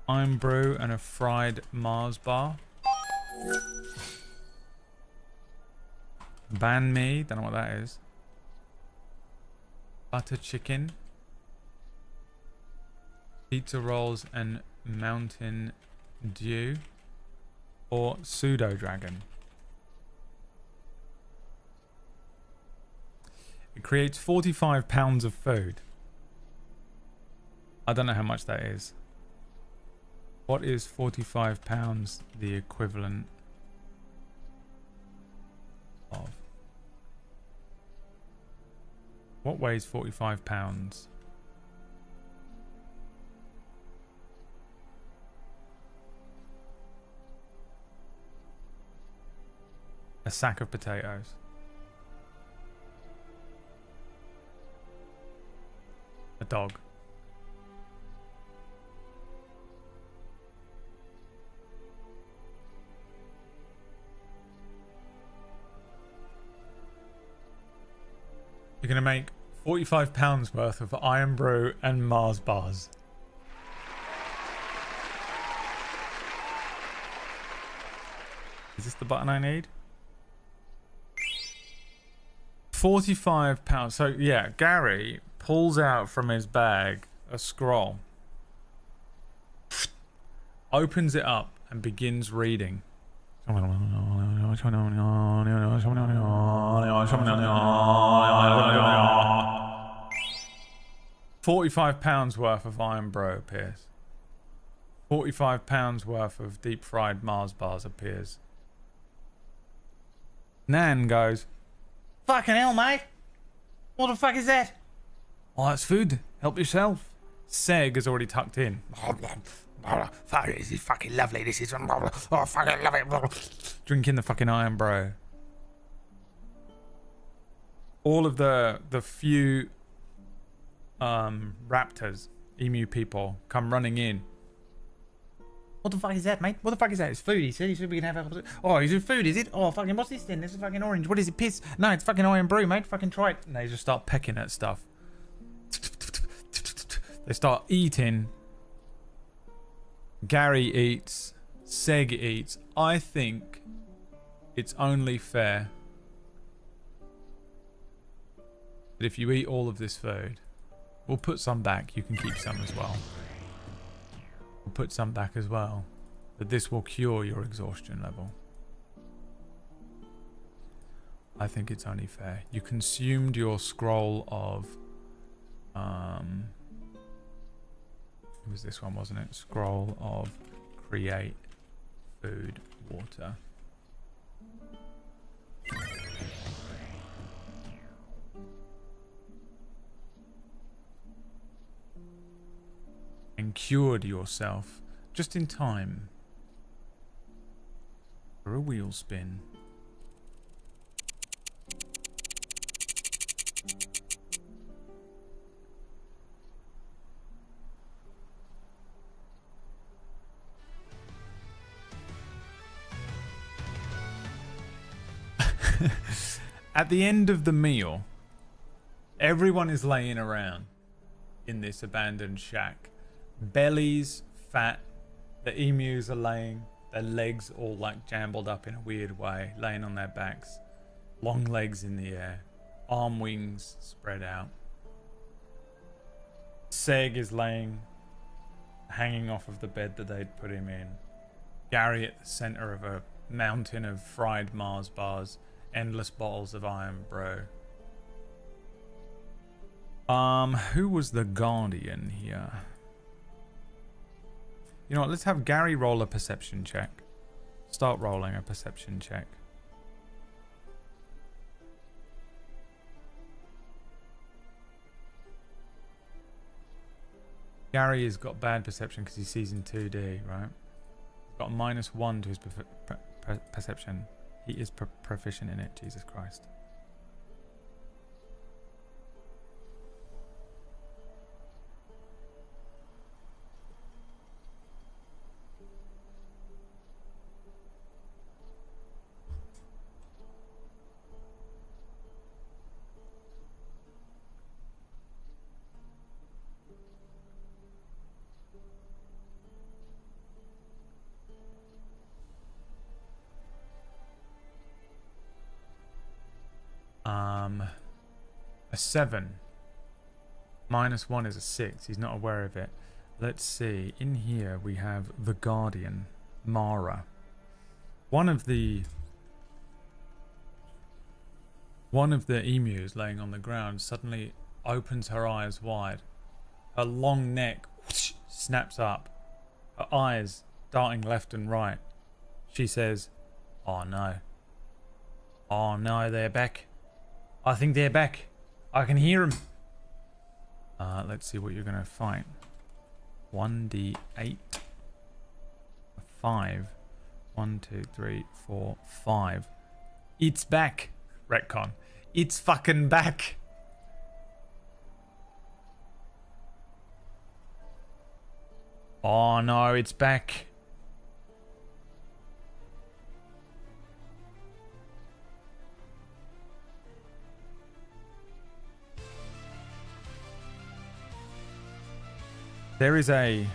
Iron brew and a fried Mars bar. Banh mi, don't know what that is. Butter chicken. Pizza rolls and Mountain Dew. Or Pseudo Dragon. It creates 45 pounds of food. I don't know how much that is. What is 45 pounds the equivalent of? What weighs 45 pounds? A sack of potatoes. A dog. You're going to make 45 pounds worth of Iron Brew and Mars bars. Is this the button I need? 45 pounds. So yeah, Gary pulls out from his bag a scroll, opens it up and begins reading. 45 pounds worth of Iron Bro appears. 45 pounds worth of deep fried Mars bars appears. Nan goes, "Fucking hell, mate. What the fuck is that?" "Oh, that's food. Help yourself." Seg has already tucked in. "Fuck, this is fucking lovely. This is... Oh, fucking love it." Drinking the fucking Iron Bro. All of the few raptors, emu people, come running in. "What the fuck is that, mate? What the fuck is that? It's food," he said. He said we can have... "Oh, is it food, is it? Oh, fucking, what's this then? This is fucking orange. What is it? Piss? No, it's fucking Iron Brew, mate. Fucking try it." And they just start pecking at stuff. They start eating. Gary eats. Seg eats. I think it's only fair that if you eat all of this food, we'll put some back. You can keep some as well. We'll put some back as well. That this will cure your exhaustion level. I think it's only fair. You consumed your scroll of It was this one, wasn't it? Scroll of create food water. And cured yourself just in time for a wheel spin. At the end of the meal, everyone is laying around in this abandoned shack. Bellies fat. The emus are laying, their legs all like jumbled up in a weird way, laying on their backs. Long legs in the air. Arm wings spread out. Seg is laying, hanging off of the bed that they'd put him in. Gary at the center of a mountain of fried Mars bars. Endless bottles of Iron Bro. Who was the Guardian here? You know what, let's have Gary roll a perception check. Start rolling a perception check. Gary has got bad perception because he sees in 2D, right? He's got a -1 to his perception. He is proficient in it, Jesus Christ. A 7. -1 is a 6. He's not aware of it. Let's see. In here we have the Guardian, Mara. One of the emus laying on the ground suddenly opens her eyes wide. Her long neck whoosh, snaps up. Her eyes darting left and right. She says, "Oh no. Oh no, they're back. I think they're back. I can hear them." Let's see what you're going to fight. 1d8. 5. 1, 2, 3, 4, 5. It's back. Retcon. It's fucking back. Oh no, it's back. There is a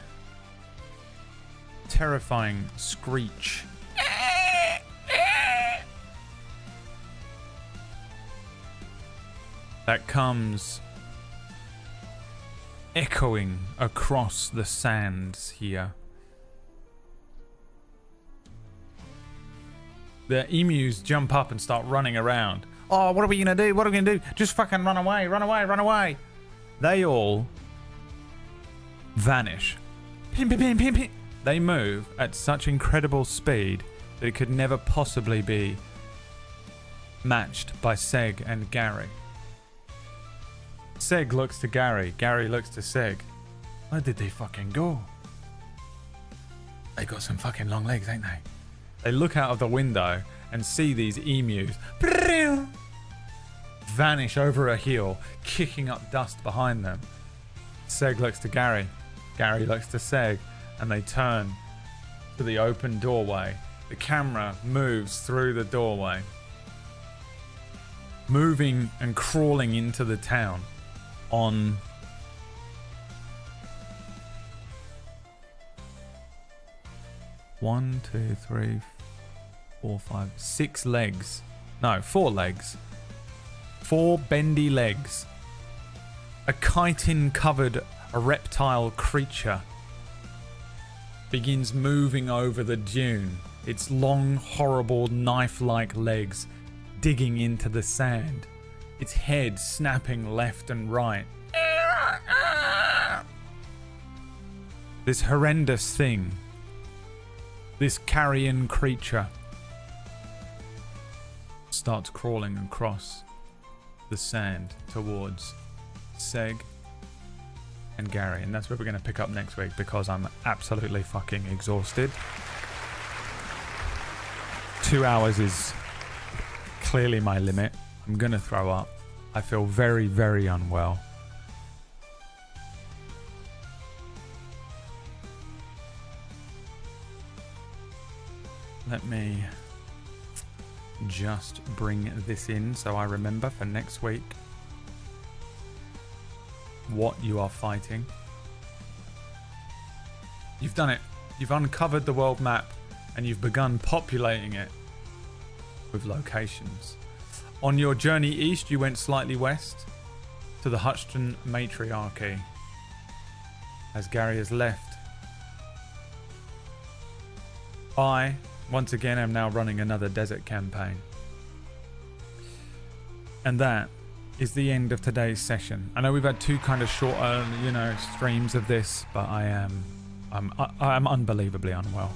terrifying screech that comes echoing across the sands here. The emus jump up and start running around. Oh, what are we gonna do? What are we gonna do? Just fucking run away, run away, run away. They all vanish. Pim, pim, pim, pim, pim. They move at such incredible speed that it could never possibly be matched by Seg and Gary. Seg looks to Gary. Gary looks to Seg. Where did they fucking go? They got some fucking long legs, ain't they? They look out of the window and see these emus vanish over a hill, kicking up dust behind them. Seg looks to Gary. Gary looks to Seg, and they turn to the open doorway. The camera moves through the doorway, moving and crawling into the town on one, two, three, 4, 5, 6 legs. No, 4 legs. 4 bendy legs. A chitin covered a reptile creature begins moving over the dune, its long, horrible, knife-like legs digging into the sand, its head snapping left and right. this horrendous thing, this carrion creature, starts crawling across the sand towards Seg and Gary. And that's where we're going to pick up next week because I'm absolutely fucking exhausted. 2 hours is clearly my limit. I'm going to throw up. I feel very, very unwell. Let me just bring this in so I remember for next week what you are fighting. You've done it. You've uncovered the world map and you've begun populating it with locations. On your journey east, you went slightly west to the Hutchton Matriarchy. As Gary has left, I once again am now running another desert campaign. And that is the end of today's session. I know we've had two kind of shorter, streams of this, but I'm unbelievably unwell.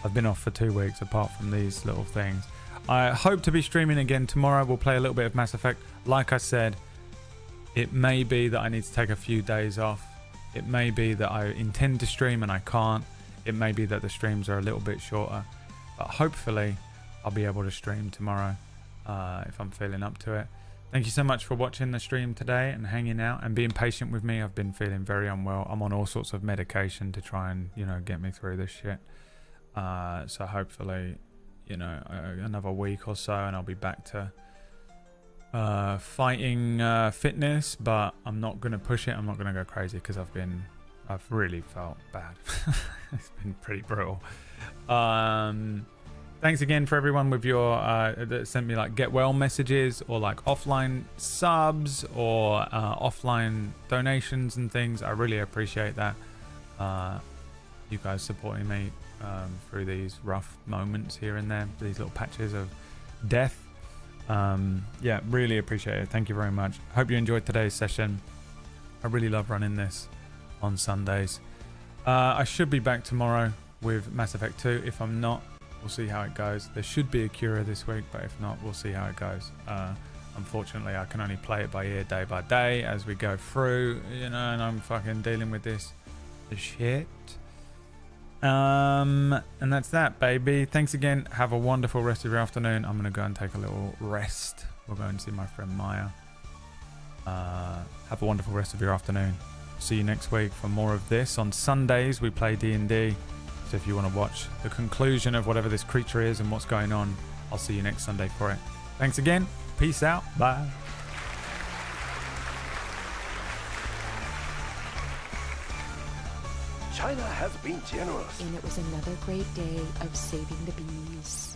I've been off for 2 weeks apart from these little things. I hope to be streaming again tomorrow. We'll play a little bit of Mass Effect. Like I said, it may be that I need to take a few days off. It may be that I intend to stream and I can't. It may be that the streams are a little bit shorter. But hopefully I'll be able to stream tomorrow if I'm feeling up to it. Thank you so much for watching the stream today and hanging out and being patient with me. I've been feeling very unwell. I'm on all sorts of medication to try and, get me through this shit. So hopefully, another week or so and I'll be back to fighting fitness, but I'm not going to push it. I'm not going to go crazy because I've really felt bad. It's been pretty brutal. Thanks again for everyone with your that sent me like get well messages or like offline subs or offline donations and things. I really appreciate that. You guys supporting me through these rough moments here and there, these little patches of death. Yeah, really appreciate it. Thank you very much. Hope you enjoyed today's session. I really love running this on Sundays. I should be back tomorrow with Mass Effect 2. If I'm not, we'll see how it goes. There should be a cure this week, but if not, we'll see how it goes. Unfortunately, I can only play it by ear day by day as we go through, and I'm fucking dealing with this shit. And that's that, baby. Thanks again. Have a wonderful rest of your afternoon. I'm gonna go and take a little rest. We'll go and see my friend Maya. Have a wonderful rest of your afternoon. See you next week for more of this. On Sundays we play D&D, so if you want to watch the conclusion of whatever this creature is and what's going on, I'll see you next Sunday for it. Thanks again. Peace out. Bye. China has been generous. And it was another great day of saving the bees.